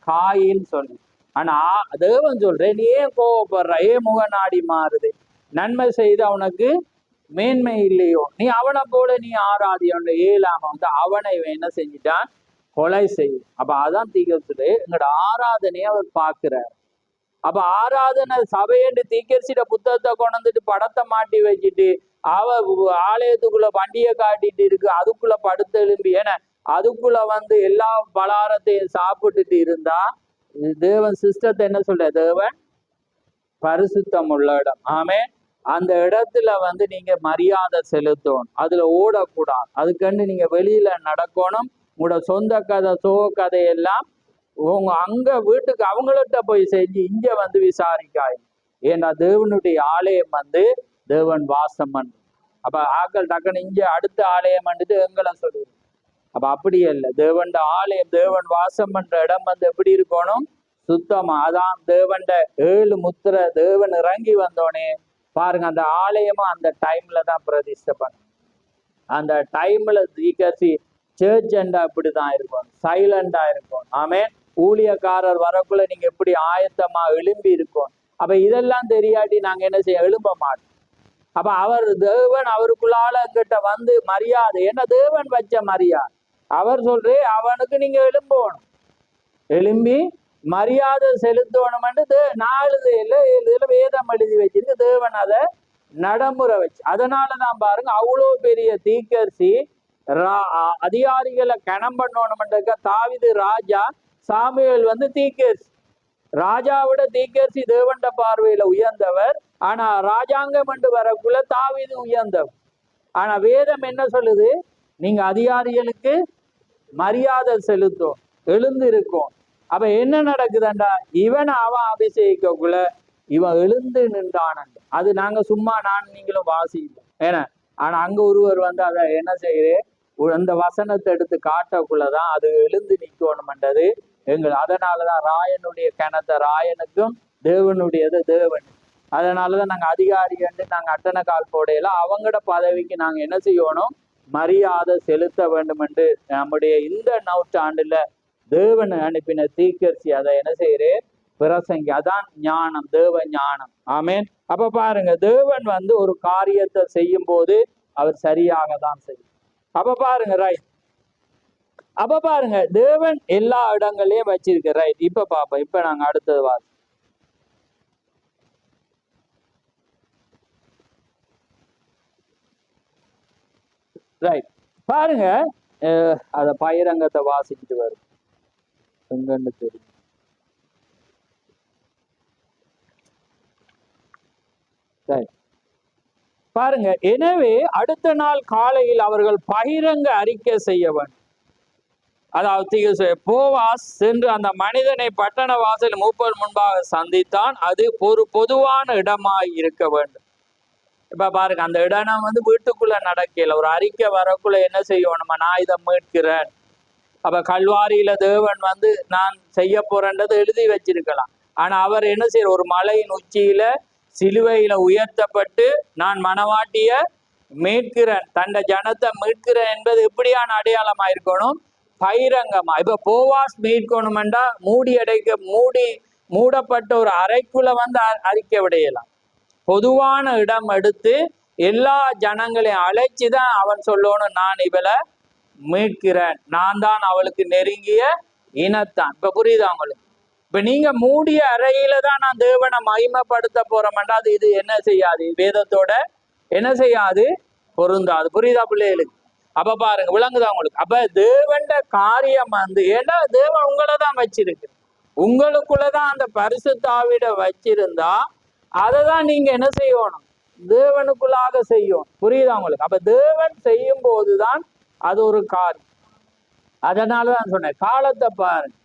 காயின்னு சொல்லி. ஆனா தேவன் சொல்றேன், நீ ஏன் கோவப்படுற, ஏன் முகநாடி மாறுது, நன்மை செய்து அவனுக்கு மேன்மை இல்லையோ, நீ அவனை போல நீ ஆராதி. அவன் ஏழாம அவனை என்ன செஞ்சிட்டான், கொலை செய்யும். அப்ப அதான் தீக்கரிசிட்டு எங்களோட ஆராதனையை அவர் பார்க்கிறார். அப்ப ஆராதனை சபையண்டு தீக்கரிசிட புத்தகத்தை கொண்டு வந்துட்டு படத்தை மாட்டி வச்சுட்டு அவ ஆலயத்துக்குள்ள வண்டியை காட்டிட்டு இருக்கு, அதுக்குள்ள படுத்து எழும்பி, ஏன்னா அதுக்குள்ள எல்லா பலாரத்தையும் சாப்பிட்டுட்டு இருந்தா தேவன் சிஸ்டத்தை என்ன சொல்ற, தேவன் பரிசுத்தம் உள்ள இடம். ஆமே, அந்த இடத்துல நீங்க மரியாதை செலுத்தணும், அதுல ஓடக்கூடாது. அதுக்கண்டு நீங்க வெளியில நடக்கணும். உங்களோட சொந்த கதை சோக கதையெல்லாம் உங்க அங்க வீட்டுக்கு அவங்கள்ட்ட போய் செஞ்சு இங்க விசாரிக்காய். ஏன்னா தேவனுடைய ஆலயம் தேவன் வாசம் பண்ணு. அப்ப ஆக்கள் டக்குன்னு இங்க அடுத்த ஆலயம் எங்களை சொல்லுவோம். அப்ப அப்படி இல்லை, தேவன் ஆலயம், தேவன் வாசம் பண்ற இடம் எப்படி இருக்கணும், சுத்தமா. அதான் தேவன் 7 முத்திரை தேவன் இறங்கி வந்தோடனே பாருங்க, அந்த ஆலயமும் அந்த டைம்ல தான் பிரதிஷ்டை பண்ண. அந்த டைம்ல தீக்கசி சர்ச் அப்படிதான் இருக்கும், சைலண்டா இருக்கும். ஆமே, ஊழியக்காரர் வரக்குள்ள நீங்க எப்படி ஆயத்தமா எழும்பி இருக்கும். அப்ப இதெல்லாம் தெரியாட்டி நாங்க என்ன செய்ய, எழும்ப மாட்டோம். அப்ப அவர் தேவன் அவருக்குள்ளால எங்கிட்ட வந்து மரியாதை, என்ன தேவன் வச்ச மரியாதை. அவர் சொல்றே அவனுக்கு நீங்க எழும்பணும், எழும்பி மரியாதை செலுத்தணும்னு 4 இதுல வேதம் எழுதி வச்சிருக்கு. தேவன் அதை நடைமுறை வச்சு. அதனாலதான் பாருங்க, அவ்வளோ பெரிய தீக்கர்சி அதிகாரிகளை கணம் பண்ணணும்ன்றக்க தாவீது ராஜா, சாமுவேல் வந்து தீக்கர்சி. ராஜாவோட தீக்கர்சி தேவண்ட பார்வையில உயர்ந்தவர். ஆனா ராஜாங்கம் என்று வரக்குள்ள தாவீது உயர்ந்தவர். ஆனா வேதம் என்ன சொல்லுது, நீங்க அதிகாரிகளுக்கு மரியாதை செலுத்தும், எழுந்து இருக்கும். அப்ப என்ன நடக்குதுண்டா, அவன் அபிஷேகிக்கக்குள்ள இவன் எழுந்து நின்றான். அது நாங்க சும்மா நீங்களும் வாசிப்போம் ஏன்னா. ஆனா அங்க ஒருவர் வந்து அதை என்ன செய்யுது, அந்த வசனத்தை எடுத்து காட்டக்குள்ளதான் அது எழுந்து நிற்கணும்ன்றது எங்கள். அதனாலதான் ராயனுடைய கணத்தை ராயனுக்கும், தேவனுடையது தேவன். அதனாலதான் நாங்க அதிகாரி என்று நாங்க அட்டனை கால் போடையில அவங்களோட பதவிக்கு நாங்க என்ன செய்யணும், மரியாதை செலுத்த வேண்டும் என்று நம்முடைய இந்த நூற்றாண்டுல தேவன் அனுப்பின தீக்கர்சி அதை என்ன செய்யறே, பிரசங்கி. அதான் ஞானம், தேவ ஞானம். ஆமேன். அப்ப பாருங்க, தேவன் வந்து ஒரு காரியத்தை செய்யும் போது அவர் சரியாக தான் செய்யும். அப்ப பாருங்க, ரைட். அப்ப பாருங்க, தேவன் எல்லா இடங்களையும் வச்சிருக்க. ரைட். இப்ப பாப்போம், இப்ப நாங்க அடுத்தது வாசி. ரைட். பாருங்க, அத பயிரங்கத்தை வாசிக்கிட்டு வரும் எங்கன்னு தெரியும். பாருங்க, எனவே அடுத்த நாள் காலையில் அவர்கள் பகிரங்க அறிக்கை செய்ய வேண்டும். அதாவது போவாஸ் சென்று அந்த மனிதனை பட்டண வாசல் மூப்பர் முன்பாக சந்தித்தான். அது ஒரு பொதுவான இடமாய் இருக்க வேண்டும். இப்ப பாருங்க, அந்த இடம் வந்து வீட்டுக்குள்ள நடக்கல, ஒரு அறிக்கை வரக்குள்ள என்ன செய்யணும், நான் இதை மீட்கிறேன். அப்ப கல்வாரியில தேவன் வந்து நான் செய்ய போறேன்றது எழுதி வச்சிருக்கலாம். ஆனா அவர் என்ன செய்ய, ஒரு மலையின் உச்சியில சிலுவையில உயர்த்தப்பட்டு நான் மனவாட்டிய மீட்கிறேன், தண்ட ஜனத்தை மீட்கிறேன் என்பது எப்படியான அடையாளமா இருக்கணும், பகிரங்கமா. இப்ப போவாஸ் மீட்கணும்டா மூடப்பட்ட ஒரு அறைக்குள்ள வந்து அறிக்கை விடையலாம். பொதுவான இடம் எடுத்து எல்லா ஜனங்களையும் அழைச்சுதான் அவன் சொல்லணும், நான் இவளை மீட்கிறேன், நான் தான் அவளுக்கு நெருங்கிய இனத்தான். இப்ப புரியுதா அவங்களுக்கு? இப்ப நீங்க மூடிய அறையில தான் நான் தேவனை மகிமைப்படுத்த போறோம்டா, அது இது என்ன செய்யாது, வேதத்தோட என்ன செய்யாது, பொருந்தாது. புரியுதா பிள்ளைகளுக்கு? அப்ப பாருங்க, விளங்குதா உங்களுக்கு? அப்ப தேவண்ட காரியம் வந்து, ஏன்னா தேவன் உங்களை தான் வச்சிருக்கு, உங்களுக்குள்ளதான் அந்த பரிசுத்த ஆவியிட வச்சிருந்தா அதை தான் நீங்க என்ன செய்யணும், தேவனுக்குள்ளாக செய்யும். புரியுதா உங்களுக்கு? அப்ப தேவன் செய்யும் போதுதான் அது ஒரு காரியம். அதனாலதான் சொன்னேன், காலத்தை பாருங்க.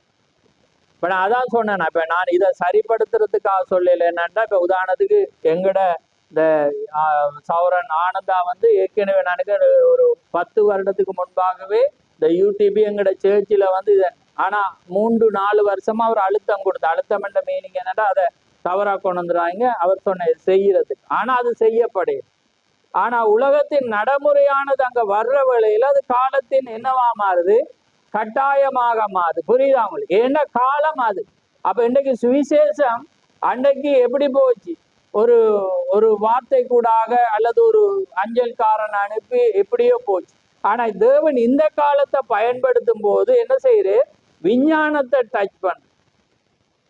இப்ப நான் அதான் சொன்னேன், இப்ப நான் இதை சரிப்படுத்துறதுக்காக சொல்லல. என்னன்னா, இப்ப உதாரணத்துக்கு எங்கட இந்த சௌரன் ஆனந்தா வந்து ஏற்கனவே நினைக்கிற ஒரு 10 வருடத்துக்கு முன்பாகவே இந்த யூடியூப் எங்கட சேர்ச்சில வந்து இதை, ஆனா 3-4 வருஷமா அவர் அழுத்தம் கொடுத்த, அழுத்தம் என்ற மீனிங் என்னன்னா அதை தவறா கொண்டு வந்துடுறாங்க அவர் சொன்ன செய்யறதுக்கு. ஆனா அது செய்யப்படு. ஆனா உலகத்தின் நடைமுறையானது அங்க வர்ற வேளையில அது காலத்தின் என்னவா மாறுது, கட்டாயமாக மாறுது. புரியுதா உங்களுக்கு? என்ன காலம் அது. அப்ப இன்றைக்கு சுவிசேஷம் அன்றைக்கு எப்படி போச்சு, ஒரு ஒரு வார்த்தை கூடாக அல்லது ஒரு அஞ்சல்காரன் அனுப்பி எப்படியோ போச்சு. ஆனா தேவன் இந்த காலத்தை பயன்படுத்தும் போது என்ன செய்யுது, விஞ்ஞானத்தை டச் பண்ண.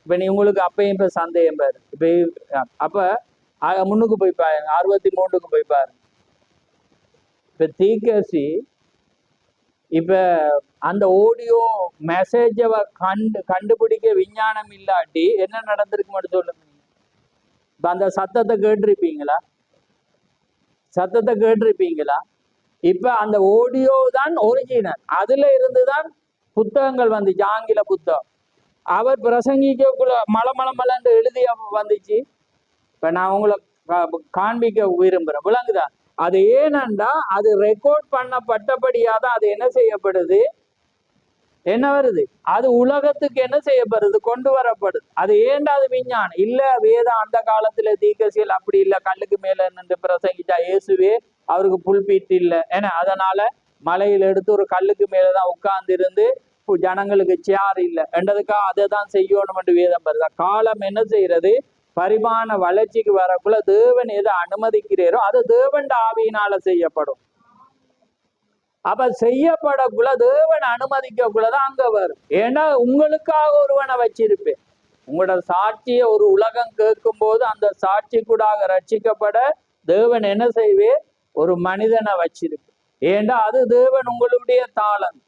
இப்ப நீ உங்களுக்கு அப்பயும் இப்ப சந்தேகம் பாரு. இப்ப அப்ப முன்னுக்கு போய் பாருங்க, 63க்கு போய் பாருங்க. இப்ப தீக்கசி இப்ப அந்த ஆடியோ மெசேஜ கண்டுபிடிக்க விஞ்ஞானம் இல்லாட்டி என்ன நடந்திருக்கு மட்டும் சொல்லுங்க. இப்ப அந்த சத்தத்தை கேட்டிருப்பீங்களா? சத்தத்தை கேட்டிருப்பீங்களா? இப்ப அந்த ஆடியோ தான் ஒரிஜினல். அதுல இருந்துதான் புத்தகங்கள் வந்துச்சு, ஆங்கில புத்தகம். அவர் பிரசங்கிக்கக்குள்ள மலமலமலன்னு எழுதிய வந்துச்சு. இப்ப நான் உங்களை காண்பிக்க விரும்புறேன். விளங்குதா? அது ஏனென்றா அது ரெக்கார்ட் பண்ணப்பட்டபடியா தான் அது என்ன செய்யப்படுது, என்ன வருது? அது உலகத்துக்கு என்ன செய்யப்படுது? கொண்டு வரப்படுது. அது ஏண்டா அது விஞ்ஞானம் இல்ல. வேதம் அந்த காலத்துல தீர்க்கதரிசிகள் அப்படி இல்ல, கல்லுக்கு மேல நின்று பிரசங்கிச்சா. இயேசுவே அவருக்கு புல்பீட் இல்ல. ஏன்னா அதனால மலையில எடுத்து ஒரு கல்லுக்கு மேலதான் உட்கார்ந்து இருந்து ஜனங்களுக்கு சேர் இல்லை என்றதுக்கா அதை தான் செய்யணும் என்று வேதம் வருதா? காலம் என்ன செய்யறது? பரிமாண வளர்ச்சிக்கு வரக்குள்ள தேவன் எதை அனுமதிக்கிறீரோ அது தேவன் ஆவியினால செய்யப்படும். அப்ப செய்யப்படக்குள்ள தேவன் அனுமதிக்கக்குள்ளதான் அங்க வரும். ஏன்னா உங்களுக்காக ஒருவனை வச்சிருப்பேன். உங்களோட சாட்சியை ஒரு உலகம் கேட்கும் போது அந்த சாட்சி கூட ரட்சிக்கப்பட தேவன் என்ன செய்வேன்? ஒரு மனிதனை வச்சிருப்பேன். ஏண்டா அது தேவன் உங்களுடைய தாளம்.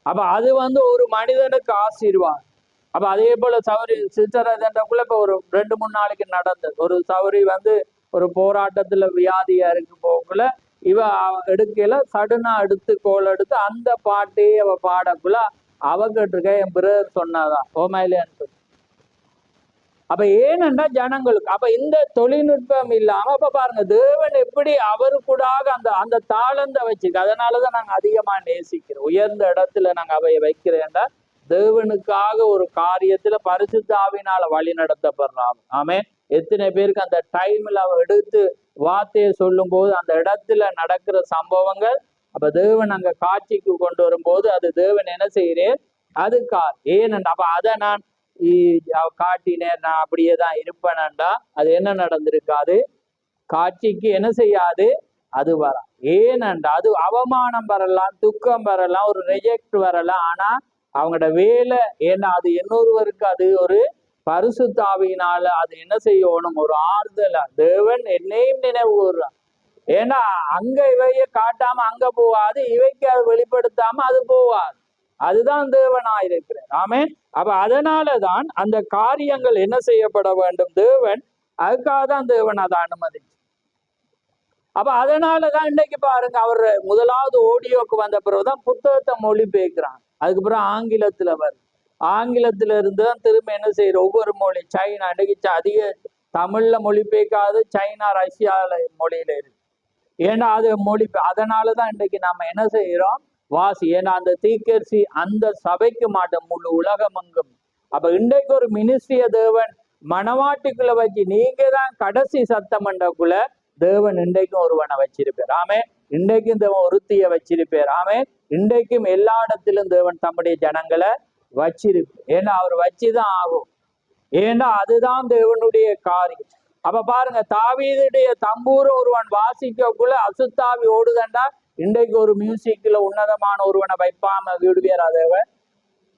அப்ப அது ஒரு மனிதனுக்கு ஆசீர்வாதம். அப்ப அதே போல சௌரி சித்தரக்குள்ள இப்ப ஒரு 2-3 நாளைக்கு நடந்தது. ஒரு சௌரி ஒரு போராட்டத்துல வியாதியா இருக்கு போக்குள்ள இவ எடுக்கல சடுனா எடுத்து கோல் எடுத்து அந்த பாட்டையே அவ பாடக்குள்ள அவ கேட்டிருக்க என் பிரதர் சொன்னாதான் ஓமையிலேன்னு சொல்லி. அப்ப ஏனென்றா ஜனங்களுக்கு அப்ப இந்த தொழில்நுட்பம் இல்லாம அப்ப பாருங்க தேவன் எப்படி அவரு கூட அந்த அந்த தாளந்த வச்சுக்க. அதனாலதான் நாங்க அதிகமா நேசிக்கிறோம். உயர்ந்த இடத்துல நாங்க அவைய வைக்கிறேன்டா தேவனுக்காக ஒரு காரியத்துல பரிசுத்த ஆவியினால வழி நடத்தப்படுறாங்க. ஆமே. எத்தனை பேருக்கு அந்த டைம்ல அவ எடுத்து வார்த்தையை சொல்லும் போது அந்த இடத்துல நடக்கிற சம்பவங்கள் அப்ப தேவன் அங்க காட்சிக்கு கொண்டு வரும்போது அது தேவன் என்ன செய்யறேன் அதுக்கா ஏனண்டா அப்ப அதை நான் காட்டினேன் நான் அப்படியே தான் இருப்பேனண்டா அது என்ன நடந்திருக்காது? காட்சிக்கு என்ன செய்யாது? அது வர ஏனண்டா அது அவமானம் வரலாம், துக்கம் வரலாம், ஒரு ரிஜெக்ட் வரலாம். ஆனா அவங்களோட வேலை ஏன்னா அது இன்னொருவருக்கு அது ஒரு பரிசுத்த ஆவியினால அது என்ன செய்யணும்? ஒரு ஆறுதலா தேவன் என்னையும் நினைவு கூறுறான். ஏன்னா அங்க இவைய காட்டாம அங்க போவாது, இவைக்கு அது வெளிப்படுத்தாம அது போவாது. அதுதான் தேவனாயிருக்கிறேன். ஆமென். அப்ப அதனாலதான் அந்த காரியங்கள் என்ன செய்யப்பட வேண்டும்? தேவன் அதுக்காக தான் தேவன் அதை அனுமதிச்சு. அப்ப அதனாலதான் இன்னைக்கு பாருங்க அவர் முதலாவது ஆடியோக்கு வந்த பிறகுதான் புத்தகத்தை மொழிபெயர்க்கிறான். அதுக்கப்புறம் ஆங்கிலத்துல வருது. ஆங்கிலத்துல இருந்துதான் திரும்ப என்ன செய்யற ஒவ்வொரு மொழி சைனா இன்னைக்கு அதிக தமிழ்ல மொழிபெயர்க்காது சைனா ரஷ்யால மொழியில இருக்கு. ஏன்னா அது அதனாலதான் இன்னைக்கு நம்ம என்ன செய்யறோம்? வாசி. ஏன்னா அந்த தீர்க்கதரிசி அந்த சபைக்கு மாட்டோம் முழு உலகமெங்கும். அப்ப இன்றைக்கு ஒரு மினிஸ்ட்ரிய தேவன் மனவாட்டிக்குள்ள வச்சு நீங்க தான் கடைசி சத்தம் என்றக்குள்ள தேவன் இன்றைக்கும் ஒருவனை வச்சிருப்பார். ஆமே. இன்றைக்கும் தேவன் ஒருத்திய வச்சிருப்பார். ஆமே. இன்றைக்கும் எல்லா இடத்திலும் தேவன் தம்முடைய ஜனங்களை வச்சிருப்பார். ஏன்னா அவர் வச்சுதான் ஆகும். ஏன்னா அதுதான் தேவனுடைய காரியம். அப்ப பாருங்க தாவீதுடைய தம்பூர ஒருவன் வாசிக்கக்குள்ள அசுத்தாவி ஓடுதண்டா இன்றைக்கு ஒரு மியூசிக்ல உன்னதமான ஒருவனை வைப்பாம விடுவியாரா தேவன்?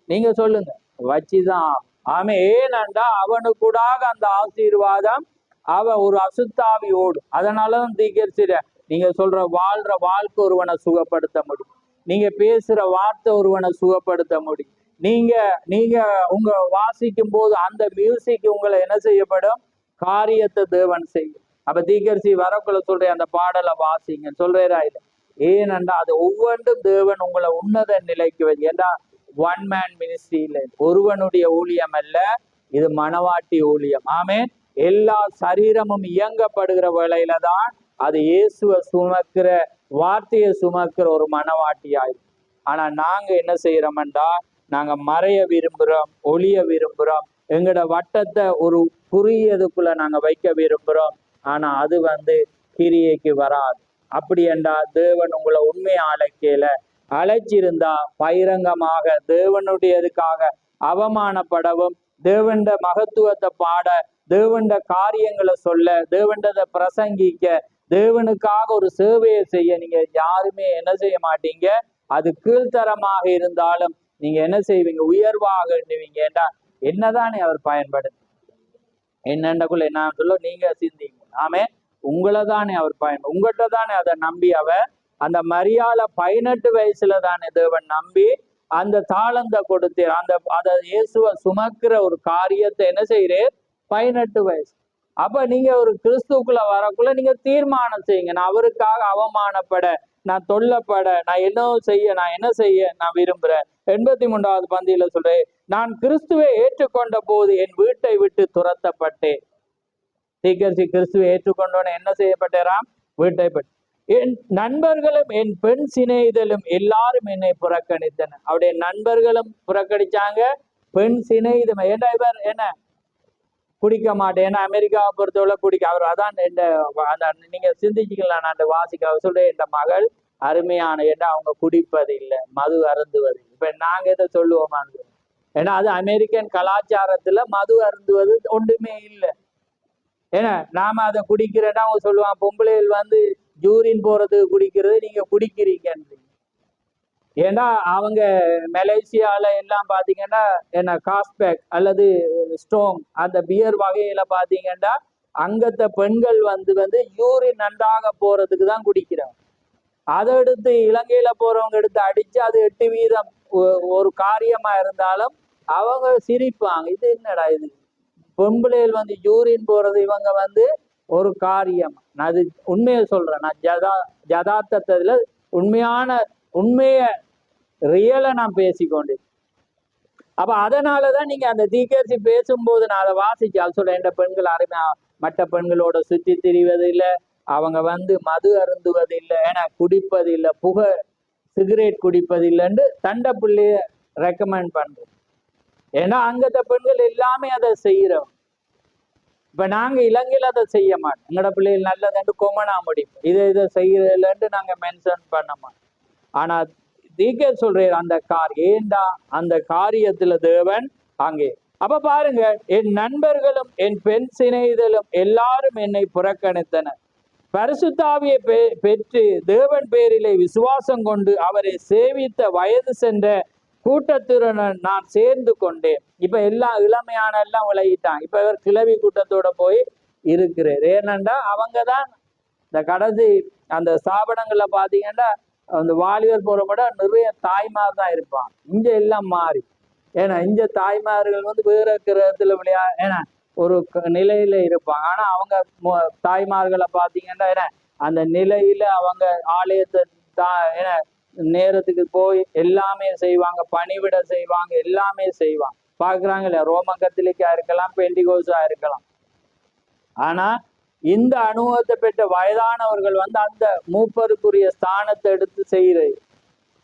நீங்க சொல்லுங்க. வச்சுதான். ஆமே. ஏனண்டா அவனுக்கு கூட அந்த ஆசீர்வாதம் அவன் ஒரு அசுத்தாவி ஓடும். அதனாலதான் தீர்க்கதரிசி நீங்க சொல்ற வாழ்ற வாழ்க்கை ஒருவனை சுகப்படுத்த முடியும். நீங்க பேசுற வார்த்தை ஒருவனை சுகப்படுத்த முடியும். நீங்க உங்க வாசிக்கும் போது அந்த மியூசிக் உங்களை என்ன செய்யப்படும்? காரியத்தை தேவன் செய்யும். அப்ப தீர்க்கதரிசி வரக்குள்ள சொல்றேன் அந்த பாடலை வாசிங்க சொல்றா இல்லை. ஏனண்டா அது ஒவ்வொன்றும் தேவன் உங்களை உன்னத நிலைக்கு வச்சு. ஏண்டா ஒன் மேன் மினிஸ்ட்ரி இல்லை, ஒருவனுடைய ஊழியம் அல்ல, இது மனவாட்டி ஊழியம். ஆமே. எல்லா சரீரமும் இயங்கப்படுகிற வேளையில தான் அது இயேசுவை சுமக்கிற வார்த்தையை சுமக்கிற ஒரு மனவாட்டியாயிரும். ஆனா நாங்க என்ன செய்யறோம்டா நாங்க மறைய விரும்புறோம், ஒளிய விரும்புறோம், எங்களோட வட்டத்தை ஒரு குறுகியதுக்குள்ள நாங்க வைக்க விரும்புறோம். ஆனா அது கிரியைக்கு வராது. அப்படி என்றா தேவன் உங்களை உண்மையை அழைச்சிருந்தா பகிரங்கமாக தேவனுடையதுக்காக அவமானப்படவும், தேவண்ட மகத்துவத்தை பாட, தேவண்ட காரியங்களை சொல்ல, தேவண்டதை பிரசங்கிக்க, தேவனுக்காக ஒரு சேவையை செய்ய நீங்க யாருமே என்ன செய்ய மாட்டீங்க. அது கீழ்த்தரமாக இருந்தாலும் நீங்க என்ன செய்வீங்க? உயர்வாக எண்ணுவீங்க. ஏண்டா என்னதானே அவர் பயன்படுத்து என்னண்டக்குள்ள என்ன சொல்ல நீங்க சிந்திங்க. ஆமே. உங்களை தானே அவர் உங்கள்கிட்ட தானே அதை நம்பி அவர் அந்த மரியாதை 18 வயசுல தானே தேவன் நம்பி அந்த தாளந்தை கொடுத்து அதை இயேசுவை சுமக்கிற ஒரு காரியத்தை என்ன செய்யறேன்? 18 வயசு. அப்ப நீங்க ஒரு கிறிஸ்துக்குள்ள வரக்குள்ள நீங்க தீர்மானம் செய்யுங்க. நான் அவருக்காக அவமானப்பட, நான் தொல்லப்பட, நான் என்ன செய்ய நான் விரும்புறேன். 83வது பந்தியில சொல்றேன், நான் கிறிஸ்துவை ஏற்றுக்கொண்ட போது என் வீட்டை விட்டு துரத்தப்பட்டேன். தீர்க்கதரிசி கிறிஸ்துவை ஏற்றுக்கொண்டோன்னு என்ன செய்யப்பட்டாராம்? வீட்டை பட்டு. என் நண்பர்களும் என் பெண் சிநேகிதலும் எல்லாரும் என்னை புறக்கணித்தனர். அவருடைய நண்பர்களும் புறக்கணிச்சாங்க, பெண் சிநேகிதம். ஏன்னா இவர் என்ன குடிக்க மாட்டேன், ஏன்னா அமெரிக்காவை பொறுத்தவரை குடிக்க அவர் அதான் நீங்க சிந்திச்சுக்கலாம். நான் அந்த வாசிக்க சொல்றேன், என் மகள் அருமையான ஏன்னா அவங்க குடிப்பது இல்லை, மது அருந்துவது. இப்ப நாங்க எதை சொல்லுவோமா? ஏன்னா அது அமெரிக்கன் கலாச்சாரத்துல மது அருந்துவது ஒன்றுமே இல்லை. ஏன்னா நாம அதை குடிக்கிறேன்னா அவங்க சொல்லுவாங்க, பொம்பளைகள் வந்து யூரின் போறதுக்கு குடிக்கிறது, நீங்க குடிக்கிறீங்கன்றீங்க. ஏன்னா அவங்க மலேசியால எல்லாம் பாத்தீங்கன்னா என்ன காஸ்பேக் அல்லது ஸ்ட்ராங் அந்த பியர் வகையில பாத்தீங்கன்னா அங்கத்த பெண்கள் வந்து யூரின் நன்றாக போறதுக்கு தான் குடிக்கிறாங்க. அதை எடுத்து இலங்கையில போறவங்க எடுத்து அடிச்சு அது 8 வீதம் ஒரு காரியமா இருந்தாலும் அவங்க சிரிப்பாங்க, இது என்னடா இது பொம்பளைகள் வந்து யூரின் போறது இவங்க வந்து ஒரு காரியம். நான் அது உண்மையை சொல்றேன், நான் யதார்த்தத்துல உண்மைய ரியலை நான் பேசிக்கொண்டு. அப்ப அதனாலதான் நீங்க அந்த தீக்கரிசி பேசும்போது நான் அதை வாசிச்சால் சொல்றேன், என்ற பெண்கள் அருமையா மற்ற பெண்களோட சுத்தி திரிவது இல்லை, அவங்க வந்து மது அருந்துவது இல்லை, ஏன்னா குடிப்பது இல்லை, புகை சிகரெட் குடிப்பது இல்லைன்னு தண்டை பிள்ளைய ரெக்கமெண்ட் பண்றோம். ஏன்னா அங்கத்த பெண்கள் எல்லாமே அதை செய்யறோம். இப்ப நாங்க இலங்கையில அதை செய்ய மாட்டோம். எங்களோட பிள்ளைகள் நல்லதுன்னு கொமனா முடிப்போம், இதை செய்யறதுலன்ட்டு நாங்க மென்ஷன் பண்ண மாட்டோம். ஆனா தீக்க சொல்றேன் அந்த ஏண்டா அந்த காரியத்துல தேவன் அங்கே. அப்ப பாருங்க, என் நண்பர்களும் என் பெண் சிநேகிதலும் எல்லாரும் என்னை புறக்கணித்தனர். பரிசுத்தாவியை பெற்று தேவன் பேரிலே விசுவாசம் கொண்டு அவரை சேவித்த வயது சென்ற கூட்டத்துடன் நான் சேர்ந்து கொண்டேன். இப்ப எல்லாம் இளமையான எல்லாம் விலகிட்டான். இப்ப இவர் கிளவி கூட்டத்தோட போய் இருக்கிறார். ஏனண்டா அவங்கதான் இந்த கடைசி அந்த ஸ்தாபனங்கள்ல பாத்தீங்கன்னா அந்த வாலிபர் போறப்பட நிறைய தாய்மார் தான் இருப்பான். இங்க எல்லாம் மாறி, ஏன்னா இங்க தாய்மார்கள் வந்து வேற கிரகத்துல ஏன்னா ஒரு நிலையில இருப்பாங்க. ஆனா அவங்க தாய்மார்களை பாத்தீங்கன்னா என்ன அந்த நிலையில அவங்க ஆலயத்தை ஏன்னா நேரத்துக்கு போய் எல்லாமே செய்வாங்க, பணிவிட செய்வாங்க, எல்லாமே செய்வாங்க. பாக்குறாங்க இல்லையா, ரோம கத்தோலிக்கா இருக்கலாம், பெண்டிகோஸா இருக்கலாம். ஆனா இந்த அனுபவத்தை பெற்ற வயதானவர்கள் வந்து அந்த மூப்பருக்குரிய ஸ்தானத்தை எடுத்து செய்யறது.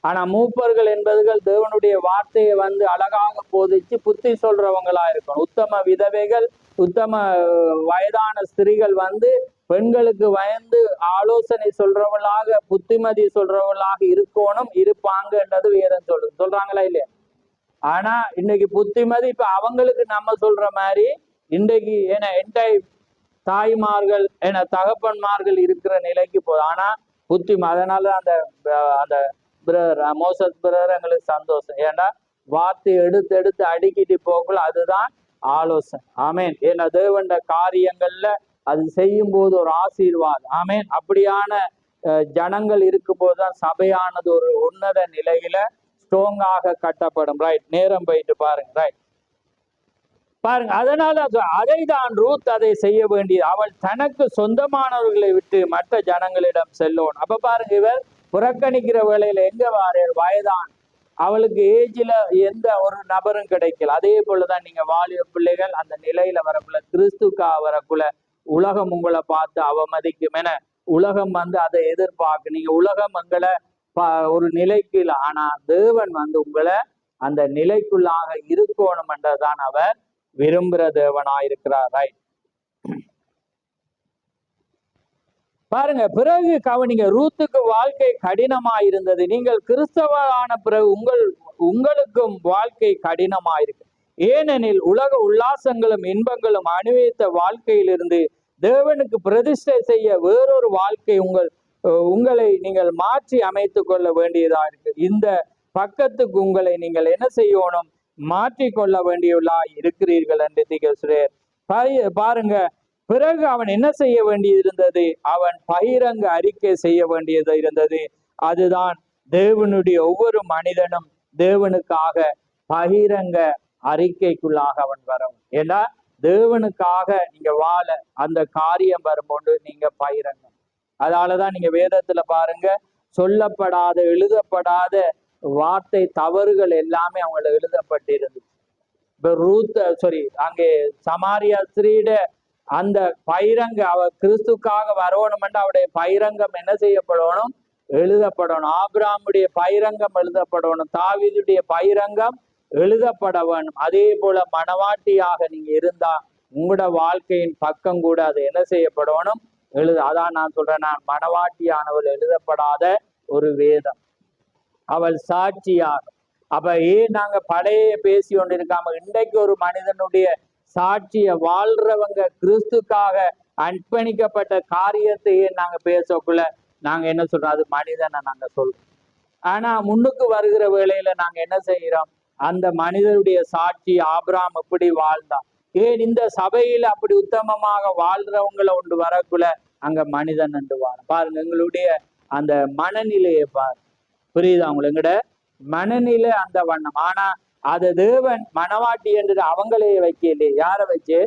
ஆனா மூப்பர்கள் என்பதுகள் தேவனுடைய வார்த்தையை வந்து அழகாக போதிச்சு புத்தி சொல்றவங்களா இருக்கணும். உத்தம விதவைகள், உத்தம வயதான ஸ்திரீகள் வந்து பெண்களுக்கு வயந்து ஆலோசனை சொல்றவர்களாக, புத்திமதி சொல்றவர்களாக இருக்கணும், இருப்பாங்கன்றது வேதம் சொல்றாங்களா இல்லையா? ஆனா இன்னைக்கு புத்திமதி இப்ப அவங்களுக்கு நம்ம சொல்ற மாதிரி இன்றைக்கு ஏன்னா என்டை தாய்மார்கள் என தகப்பன்மார்கள் இருக்கிற நிலைக்கு போதும். ஆனா அதனால அந்த அந்த பிரதர் மோசஸ் பிரதர் எங்களுக்கு சந்தோஷம். ஏன்னா வார்த்தை எடுத்து அடிக்கிட்டு போகல, அதுதான் ஆலோசனை. ஆமேன். ஏன்னா தேவண்ட காரியங்கள்ல அது செய்யும் போது ஒரு ஆசீர்வாதம். ஆமேன். அப்படியான ஜனங்கள் இருக்கும் போதுதான் சபையானது ஒரு உன்னத நிலையில ஸ்ட்ராங்காக கட்டப்படும். ரைட், நேரம் போயிட்டு பாருங்க. ரைட் பாருங்க, அதனால அதை தான் ரூத் அதை செய்ய வேண்டியது. அவள் தனக்கு சொந்தமானவர்களை விட்டு மற்ற ஜனங்களிடம் செல்லணும். அப்ப பாருங்க, இவர் புறக்கணிக்கிற வேளையில எங்க வயதான், அவளுக்கு ஏஜ்ல எந்த ஒரு நபரும் கிடைக்கல. அதே போலதான் நீங்க வாலிப பிள்ளைகள் அந்த நிலையில வரக்குள்ள, கிறிஸ்துக்கா வரக்குள்ள உலகம் உங்களை பார்த்து அவமதிக்கும். என உலகம் வந்து அதை எதிர்பார்க்கு. நீங்க உலகம் உங்களை ஒரு நிலைக்கு இல்லை, ஆனா தேவன் வந்து உங்களை அந்த நிலைக்குள்ளாக இருக்கணும் என்றதான் அவர் விரும்புகிற தேவனாயிருக்கிறார். ரைட் பாருங்க, பிறகு கவனிங்க, ரூத்துக்கு வாழ்க்கை கடினமாயிருந்தது. நீங்கள் கிறிஸ்தவரான பிறகு உங்களுக்கும் வாழ்க்கை கடினமாயிருக்கு. ஏனெனில் உலக உல்லாசங்களும் இன்பங்களும் அனுபவித்த வாழ்க்கையிலிருந்து தேவனுக்கு பிரதிஷ்டை செய்ய வேறொரு வாழ்க்கை உங்களை நீங்கள் மாற்றி அமைத்து கொள்ள வேண்டியதா இருக்கு. இந்த பக்கத்துக்கு உங்களை நீங்கள் என்ன செய்யணும், மாற்றிக்கொள்ள வேண்டியவளா இருக்கிறீர்கள் என்று திகழ்கிறேன். பாருங்க, பிறகு அவன் என்ன செய்ய வேண்டியது இருந்தது, அவன் பகிரங்க அறிக்கை செய்ய வேண்டியது இருந்தது. அதுதான் தேவனுடைய ஒவ்வொரு மனிதனும் தேவனுக்காக பகிரங்க அறிக்கைக்குள்ளாக அவன் வரும். ஏன்னா தேவனுக்காக நீங்க வாழ அந்த காரியம் வரும்போது நீங்க பகிரங்க. அதனாலதான் நீங்க வேதத்துல பாருங்க, சொல்லப்படாத எழுதப்படாத வார்த்தை தவறுகள் எல்லாமே அவங்கள எழுதப்பட்டிருந்துச்சு. இப்ப அங்கே சமாரியா ஸ்திரீட அந்த பைரங்க அவர் கிறிஸ்துக்காக வரணும்னா அவருடைய பைரங்கம் என்ன செய்யப்படணும்? எழுதப்படணும். ஆபிரகாமுடைய பைரங்கம் எழுதப்படணும். தாவீதுடைய பைரங்கம் எழுதப்பட வேணும். அதே போல மனவாட்டியாக நீங்க இருந்தா உங்களோட வாழ்க்கையின் பக்கம் கூட அது என்ன செய்யப்படணும்? அதான் நான் சொல்றேன், நான் மனவாட்டியானவள் எழுதப்படாத ஒரு வேதம், அவள் சாட்சியாக. அப்ப ஏன் நாங்க பழைய பேசி கொண்டு இருக்காம இன்றைக்கு ஒரு மனிதனுடைய சாட்சிய வாழ்றவங்க கிறிஸ்துக்காக அர்ப்பணிக்கப்பட்ட காரியத்தையே நாங்க பேசக்குள்ள நாங்க என்ன சொல்றோம்? அது மனிதனை நாங்க சொல்றோம். ஆனா முன்னுக்கு வருகிற வேளையில நாங்க என்ன செய்யறோம்? அந்த மனிதனுடைய சாட்சி ஆபிரகாம் எப்படி வாழ்ந்தான், ஏன் இந்த சபையில அப்படி உத்தமமாக வாழ்றவங்களை ஒன்று வரக்குள்ள அங்க மனிதன் என்று வாழ பாருங்க. எங்களுடைய அந்த மனநிலையை பாரு, புரியுதா உங்களுக்கு? எங்கட மனநிலை அந்த வண்ணம். ஆனா அது தேவன் மனவாட்டி என்று அவங்களே வைக்கலையே, யார வச்சு?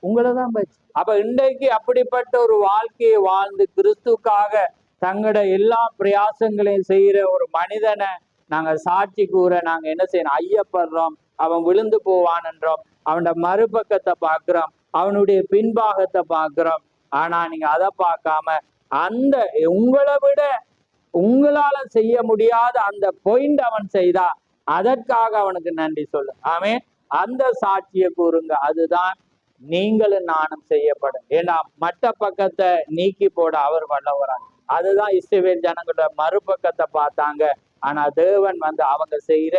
உங்களதான் வச்சு. அப்ப இன்றைக்கு அப்படிப்பட்ட ஒரு வாழ்க்கையை வாழ்ந்து கிறிஸ்துக்காக தங்களோட எல்லா பிரயாசங்களையும் செய்யற ஒரு மனிதனை நாங்க சாட்சி கூற நாங்க என்ன செய்யணும்? ஐயப்படுறோம். அவன் விழுந்து போவான் என்றோம், அவனோட மறுபக்கத்தை பார்க்கிறோம், அவனுடைய பின்பாகத்தை பார்க்கிறோம். ஆனா நீங்க அதை பார்க்காம அந்த உங்களை விட உங்களால செய்ய முடியாத அந்த பாயிண்ட் அவன் செய்தா அதற்காக அவனுக்கு நன்றி சொல்லு. ஆமே, அந்த சாட்சியை கூறுங்க. அதுதான் நீங்களும் நானும் செய்யப்படும். ஏன்னா மற்ற பக்கத்தை நீக்கி போட அவர் வல்லவரான். அதுதான் இஸ்ரவேல் ஜனங்களோட மறுபக்கத்தை பார்த்தாங்க. ஆனா தேவன் அவங்க செய்யற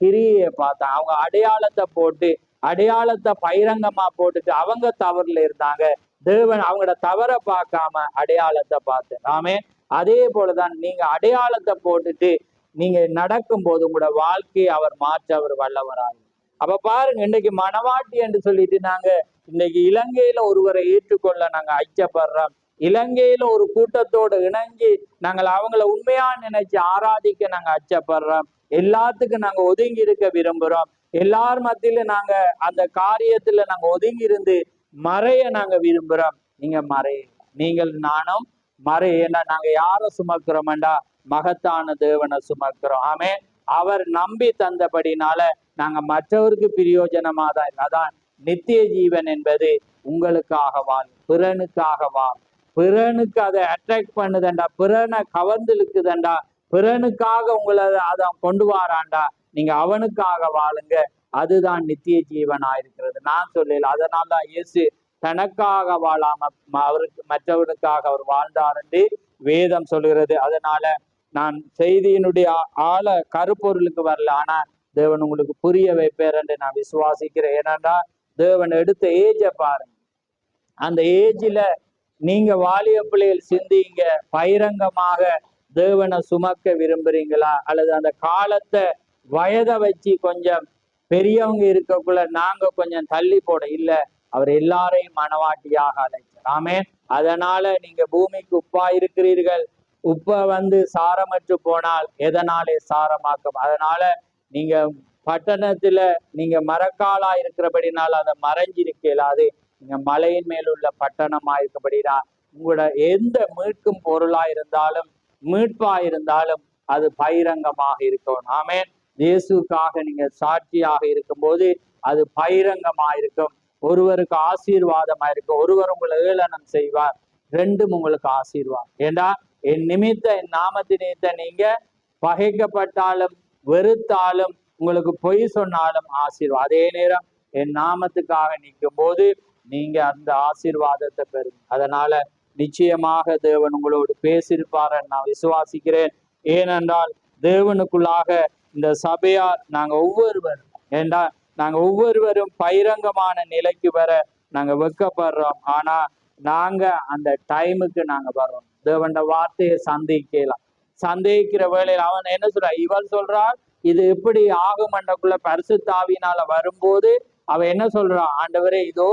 கிரியையை பார்த்தாங்க. அவங்க அடையாளத்தை போட்டு அடையாளத்தை பகிரங்கமா போட்டுட்டு அவங்க தவறுல இருந்தாங்க. தேவன் அவங்களோட தவறை பார்க்காம அடையாளத்தை பார்த்து. ஆமே, அதே போலதான் நீங்க அடையாளத்தை போட்டுட்டு நீங்க நடக்கும் போது உங்களோட வாழ்க்கையை அவர் மாற்ற அவர் வல்லவராகும். அப்ப பாருங்க, இன்னைக்கு மனவாட்டி என்று சொல்லிட்டு நாங்க இன்னைக்கு இலங்கையில ஒருவரை ஏற்றுக்கொள்ள நாங்க ஐச்சப்படுறோம். இலங்கையில ஒரு கூட்டத்தோடு இணங்கி நாங்கள் அவங்கள உண்மையா நினைச்சு ஆராதிக்க நாங்க அச்சப்படுறோம். எல்லாத்துக்கும் நாங்க ஒதுங்கி இருக்க விரும்புறோம். எல்லார் மத்தியில நாங்க அந்த காரியத்துல நாங்க ஒதுங்கி இருந்து மறைய நாங்க விரும்புறோம். நீங்க மறைய, நீங்கள் நானும் மறைய. ஏன்னா நாங்க யாரை சுமக்கிறோம்டா? மகத்தான தேவனை சுமக்கிறோம். ஆமே, அவர் நம்பி தந்தபடினால நாங்க மற்றவருக்கு பிரயோஜனமா தான். அதான் நித்திய ஜீவன் என்பது உங்களுக்காக வாழ், பிறனுக்காக வாழ். பிறனுக்கு அதை அட்ராக்ட் பண்ணுதண்டா, பிறனை கவர்ந்து இழுக்குதண்டா, பிறனுக்காக உங்களை அதை கொண்டு வாராண்டா, நீங்க அவனுக்காக வாழுங்க. அதுதான் நித்திய ஜீவனா இருக்கிறது. நான் சொல்லல, அதனால்தான் இயேசு தனக்காக வாழாம அவருக்கு மற்றவனுக்காக அவர் வாழ்ந்தார் என்று வேதம் சொல்கிறது. அதனால நான் செய்தியினுடைய ஆழ கருப்பொருளுக்கு வரல, ஆனா தேவன் உங்களுக்கு புரிய வைப்பார் என்று நான் விசுவாசிக்கிறேன். ஏனென்றா தேவன் எடுத்த ஏஜை பாருங்க. அந்த ஏஜில நீங்க வாலிய பிள்ளைகள் சிந்திங்க, பகிரங்கமாக தேவனை சுமக்க விரும்புறீங்களா? அல்லது அந்த காலத்தை வயதை வச்சு கொஞ்சம் பெரியவங்க இருக்கக்குள்ள நாங்க கொஞ்சம் தள்ளி போட இல்ல, அவர் எல்லாரையும் மனவாட்டியாக அழைச்சார். ஆமே, அதனால நீங்க பூமிக்கு உப்பா இருக்கிறீர்கள். உப்ப சாரமற்று போனால் எதனாலே சாரமாக்கும்? அதனால நீங்க பட்டணத்துல நீங்க மரக்காலா இருக்கிறபடினால் அதை மறைஞ்சிருக்கலாது. நீங்க மலையின் மேல் உள்ள பட்டணமா இருக்கபடினா உங்களோட எந்த மீட்கும் பொருளா இருந்தாலும் மீட்பா இருந்தாலும் அது பகிரங்கமாக இருக்கணும். ஆமே, இயேசுக்காக நீங்க சாட்சியாக இருக்கும்போது அது பகிரங்கமா இருக்கும். ஒருவருக்கு ஆசீர்வாதமா இருக்கும், ஒருவர் உங்களை ஏளனம் செய்வார், ரெண்டும் உங்களுக்கு ஆசீர்வாதம். ஏண்டா என் நிமித்த என் நாமத்தின் நிமித்த நீங்க பகைக்கப்பட்டாலும் வெறுத்தாலும் உங்களுக்கு பொய் சொன்னாலும் ஆசீர்வாதம். அதே நேரம் என் நாமத்துக்காக நிற்கும் போது நீங்க அந்த ஆசீர்வாதத்தை பெறும். அதனால நிச்சயமாக தேவன் உங்களோடு பேசியிருப்பார் நான் விசுவாசிக்கிறேன். ஏனென்றால் தேவனுக்குள்ளாக இந்த சபையார் நாங்க ஒவ்வொருவரும் நாங்க ஒவ்வொருவரும் பகிரங்கமான நிலைக்கு வர நாங்க வெட்கப்படுறோம். ஆனா நாங்க அந்த டைமுக்கு நாங்க வர்றோம். தேவண்ட வார்த்தையை சந்தேகிக்கலாம். சந்தேகிக்கிற வேளையில் அவன் என்ன சொல்ற? இவள் சொல்றாள் இது எப்படி ஆகும் என்றக்குள்ள பரிசுத்த ஆவியினால வரும்போது அவன் என்ன சொல்றான்? ஆண்டவரே, இதோ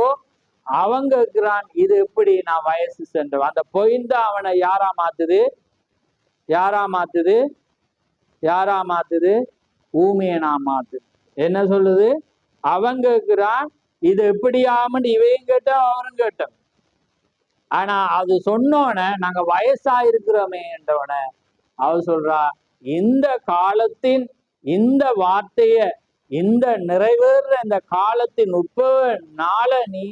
அவங்க இருக்கிறான், இது எப்படி நான் வயசு சென்று அந்த பொய்ந்த அவனை யாரா மாத்துது? யாரா மாத்துது? ஊமையை நான் மாத்துது. என்ன சொல்லுது? அவங்க இருக்கிறான், இது எப்படியாமன்னு இவையும் கேட்டோம் அவரும் கேட்டோம். ஆனா அது சொன்னோன நாங்க வயசா இருக்கிறோமே என்றவன அவ சொல்றா, இந்த காலத்தின் இந்த வார்த்தைய இந்த நிறைவேற இந்த காலத்தின் 30 நாளை நீ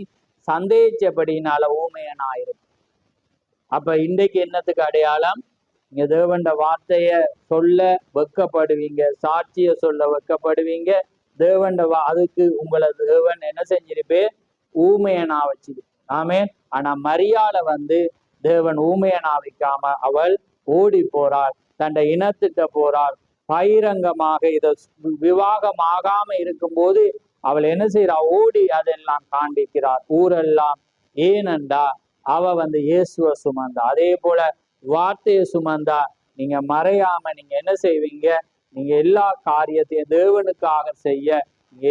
சந்தேகிச்சபடினால ஊமையனாயிருக்கு. அப்ப இன்றைக்கு என்னத்துக்கு அடையாளம்? நீங்க தேவண்ட வார்த்தைய சொல்ல வெக்கப்படுவீங்க, சாட்சிய சொல்ல வெக்கப்படுவீங்க. தேவண்ட அதுக்கு உங்களை தேவன் என்ன செஞ்சிருப்பே? ஊமையனா வச்சிரு. ஆமே. ஆனா மரியாதை தேவன் ஊமையனா வைக்காம அவள் ஓடி போறாள், தன்னை இனத்திட்ட போறாள். பகிரங்கமாக இத விவாகம் ஆகாம இருக்கும்போது அவள் என்ன செய்யறா? ஓடி அதெல்லாம் காண்பிக்கிறார் ஊரெல்லாம். ஏனென்றா அவ இயேசுவ சுமந்தா. அதே போல வார்த்தையை சுமந்தா நீங்க மறையாம நீங்க என்ன செய்வீங்க? நீங்க எல்லா காரியத்தையும் தேவனுக்காக செய்ய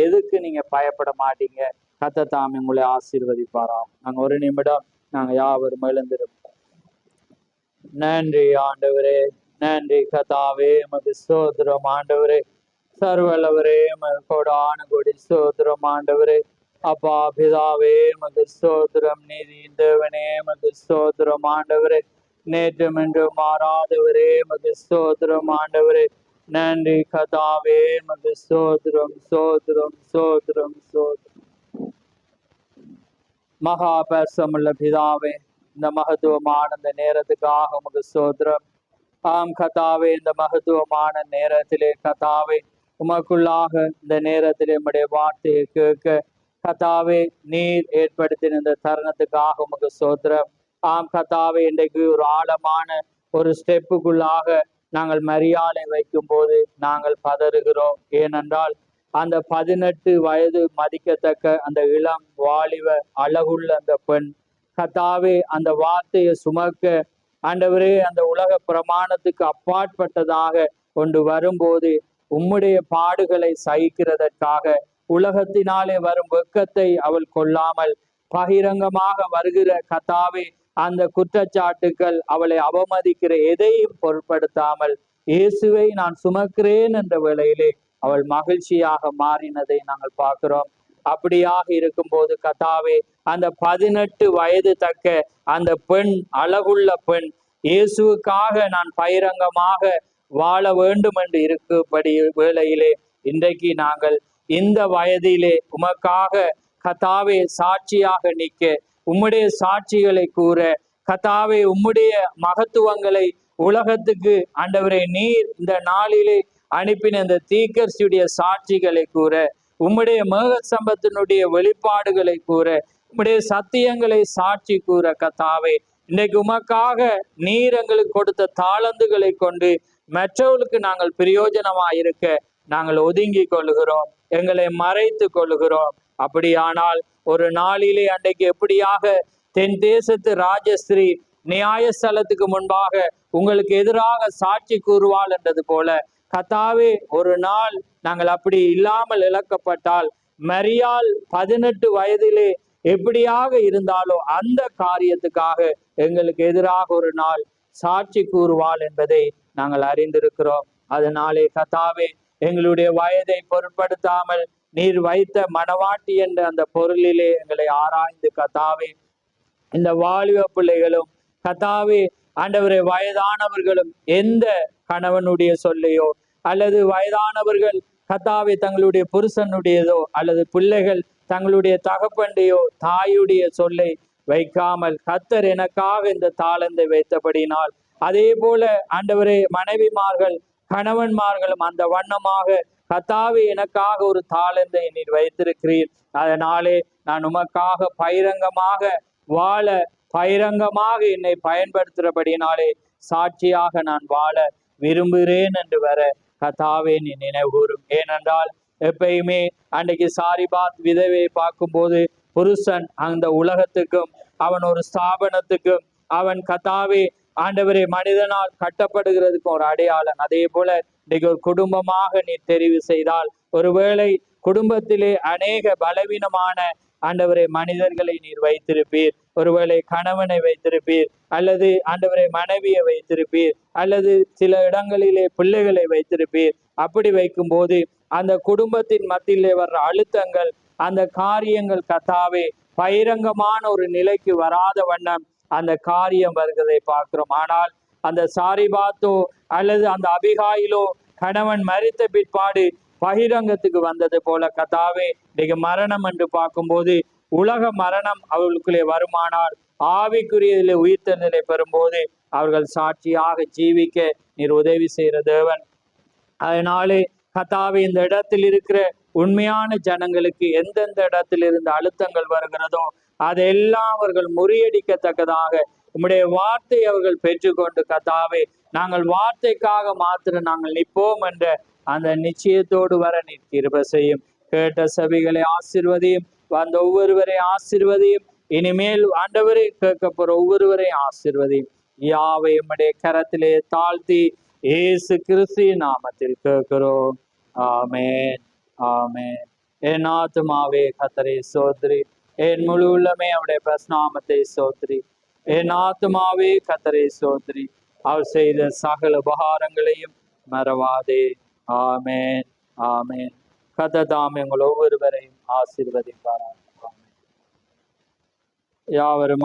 எதுக்கு நீங்க பயப்பட மாட்டீங்க. கர்த்தர் தாமே உங்களை ஆசீர்வதிப்பாராம். நாங்க ஒரு நிமிடம் நாங்க யாவரும் எழுந்திருப்போம். நன்றி ஆண்டவரே, நன்றி கர்த்தாவே, உமக்கு ஸ்தோத்திரம் ஆண்டவரே. சர்வல்லவரே, கோடான கோடி ஸ்தோத்திரம் ஆண்டவரே. அப்பா பிதாவே, உமக்கு ஸ்தோத்திரம். நீதியின் தேவனே, உமக்கு ஸ்தோத்திரம் ஆண்டவரே. நேற்றும் என்றும் மாறாதவரே, உமக்கு ஸ்தோத்திரம் ஆண்டவரே. நன்றி கர்த்தாவே, உமக்கு ஸ்தோத்திரம், ஸ்தோத்திரம், ஸ்தோத்திரம், ஸ்தோத்திரம். மகா பரிசுத்தமுள்ள பிதாவே, இந்த மகத்துவமான இந்த நேரத்துக்காக உமக்கு ஸ்தோத்திரம். ஆம் கர்த்தாவே, இந்த மகத்துவமான நேரத்திலே கர்த்தாவே உமக்குள்ளாக இந்த நேரத்திலே உம்முடைய வார்த்தையை கேட்க கர்த்தாவே நீர் ஏற்படுத்தின இந்த தருணத்துக்காக உமக்கு ஸ்தோத்திரம். ஆம் கர்த்தாவே, இன்றைக்கு ஒரு ஆழமான ஒரு ஸ்டெப்புக்குள்ளாக நாங்கள் மரியாதை வைக்கும் போது நாங்கள் பதறுகிறோம். ஏனென்றால் அந்த 18 வயது மதிக்கத்தக்க அந்த இளம் வாலிப அழகுள்ள அந்த பெண் கர்த்தாவே அந்த வார்த்தையை சுமக்க ஆண்டவரே அந்த உலக பிரமாணத்துக்கு அப்பாற்பட்டதாக கொண்டு வரும்போது உம்முடைய பாடுகளை சகிக்கிறதற்காக உலகத்தினாலே வரும் வெட்கத்தை அவள் கொள்ளாமல் பகிரங்கமாக வருகிற கர்த்தாவே அந்த குற்றச்சாட்டுக்கள் அவளை அவமதிக்கிற எதையும் பொருட்படுத்தாமல் இயேசுவை நான் சுமக்கிறேன் என்ற வேளையிலே அவள் மகிழ்ச்சியாக மாறினதை நாங்கள் பார்க்கிறோம். அப்படியாக இருக்கும்போது கர்த்தாவே அந்த 18 வயது தக்க அந்த பெண், அழகுள்ள பெண், இயேசுவுக்காக நான் பகிரங்கமாக வாழ வேண்டும் என்று இருக்கும்படி வேளையிலே இன்றைக்கு நாங்கள் இந்த வயதிலே உமக்காக கர்த்தாவே சாட்சியாக நிற்க, உம்முடைய சாட்சிகளை கூற கர்த்தாவே உம்முடைய மகத்துவங்களை உலகத்துக்கு ஆண்டவரே நீர் இந்த நாளிலே அனுப்பின இந்த தீர்க்கதரிசியுடைய சாட்சிகளை கூற, உம்முடைய மேக சம்பத்தினுடைய வெளிப்பாடுகளை கூற, உம்முடைய சத்தியங்களை சாட்சி கூற கர்த்தாவே இன்னைக்கு உமக்காக நீர் எங்களுக்கு கொடுத்த தாளந்துகளை கொண்டு மற்றவர்களுக்கு நாங்கள் பிரயோஜனமா இருக்க நாங்கள் ஒதுங்கி கொள்ளுகிறோம், எங்களை மறைத்து கொள்ளுகிறோம். அப்படியானால் ஒரு நாளிலே அன்றைக்கு எப்படியாக தென் தேசத்து ராஜஸ்ரீ நியாயஸ்தலத்துக்கு முன்பாக உங்களுக்கு எதிராக சாட்சி கூறுவாள் என்றது போல கர்த்தாவே ஒரு நாள் நாங்கள் அப்படி இல்லாமல் இழக்கப்பட்டால் மரியாள் 18 வயதிலே எப்படியாக இருந்தாலோ அந்த காரியத்துக்காக எங்களுக்கு எதிராக ஒரு நாள் சாட்சி கூறுவாள் என்பதை நாங்கள் அறிந்திருக்கிறோம். அதனாலே கர்த்தாவே எங்களுடைய வயதை பொருட்படுத்தாமல் நீர் வைத்த மணவாட்டி என்ற அந்த பொருளிலே எங்களை ஆராய்ந்து கர்த்தாவே இந்த வாலிப பிள்ளைகளும் கர்த்தாவே ஆண்டவரே வயதானவர்களும் எந்த கணவனுடைய சொல்லையோ அல்லது வயதானவர்கள் கர்த்தாவே தங்களுடைய புருஷனுடையதோ அல்லது பிள்ளைகள் தங்களுடைய தகப்பண்டையோ தாயுடைய சொல்லை வைக்காமல் கர்த்தர் எனக்காக இந்த தாளந்தை வைத்தபடினால் அதே போல ஆண்டவரே மனைவிமார்கள் கணவன்மார்களும் அந்த வண்ணமாக கர்த்தாவே எனக்காக ஒரு தாளந்தை நீர் வைத்திருக்கிறீர். அதனாலே நான் உமக்காக பகிரங்கமாக வாழ, பகிரங்கமாக என்னை பயன்படுத்துகிறபடினாலே சாட்சியாக நான் வாழ விரும்புகிறேன் என்று வர கர்த்தாவே நீ நினைவுகூரும். ஏனென்றால் எப்பயுமே அன்றைக்கு சாரிபாத் விதவை பார்க்கும்போது புருஷன் அந்த உலகத்துக்கும் அவன் ஒரு ஸ்தாபனத்துக்கும் அவன் கர்த்தாவே ஆண்டவரே மனிதனால் கட்டப்படுகிறதுக்கும் ஒரு அடையாளம். அதே போல இன்னைக்கு ஒரு குடும்பமாக நீ தெரிவு செய்தால் ஒருவேளை குடும்பத்திலே அநேக பலவீனமான ஆண்டவரை மனிதர்களை நீர் வைத்திருப்பீர், ஒருவேளை கணவனை வைத்திருப்பீர் அல்லது ஆண்டவரை மனைவியை வைத்திருப்பீர் அல்லது சில இடங்களிலே பிள்ளைகளை வைத்திருப்பீர். அப்படி வைக்கும் போது அந்த குடும்பத்தின் மத்தியிலே வர்ற அழுத்தங்கள் அந்த காரியங்கள் கர்த்தாவே பகிரங்கமான ஒரு நிலைக்கு வராத வண்ணம் அந்த காரியம் வருகிறதை பார்க்கிறோம். ஆனால் அந்த சாரிபாத்தோ அல்லது அந்த அபிகாயிலோ கணவன் மரித்த பிற்பாடு பகிரங்கத்துக்கு வந்தது போல கர்த்தாவே இன்னைக்கு மரணம் என்று பார்க்கும்போது உலக மரணம் அவர்களுக்குள்ளே வருமானால் ஆவிக்குரியதிலே உயிர்த்தெழுதலை பெறும்போது அவர்கள் சாட்சியாக ஜீவிக்க நீர் உதவி செய்கிற தேவன். அதனாலே கர்த்தாவே, இந்த இடத்தில் இருக்கிற உண்மையான ஜனங்களுக்கு எந்தெந்த இடத்தில் இருந்து அழுத்தங்கள் வருகிறதோ அதெல்லாம் அவர்கள் முறியடிக்கத்தக்கதாக உம்முடைய வார்த்தை அவர்கள் பெற்றுக்கொண்டு கர்த்தாவே, நாங்கள் வார்த்தைக்காக மாத்திரம் நாங்கள் நிற்போம் என்ற அந்த நிச்சயத்தோடு வர நீர் கிருபை செய்யும். கேட்ட சபைகளை ஆசீர்வதியும், வந்த ஒவ்வொருவரை ஆசீர்வதியும், இனிமேல் ஆண்டவரை கேட்க போற ஒவ்வொருவரை ஆசீர்வதியும். யாவை உம்முடைய கரத்திலே தாழ்த்தி இயேசு கிறிஸ்து நாமத்தில் கேட்கிறோம். ஆமென், ஆமென். என் ஆத்துமாவே கர்த்தரை சோத்ரி, என் முழு உள்ளமே அவருடைய பிரஸ்நாமத்தை சோத்ரி. என் ஆத்துமாவே கர்த்தரை சோத்ரி, அவர் செய்த சகல உபகாரங்களையும் மறவாதே. ஆமென், ஆமென். கர்த்தர் தாமே உங்கள் ஒவ்வொருவரையும் ஆசீர்வதிப்பாராக. யாவரும்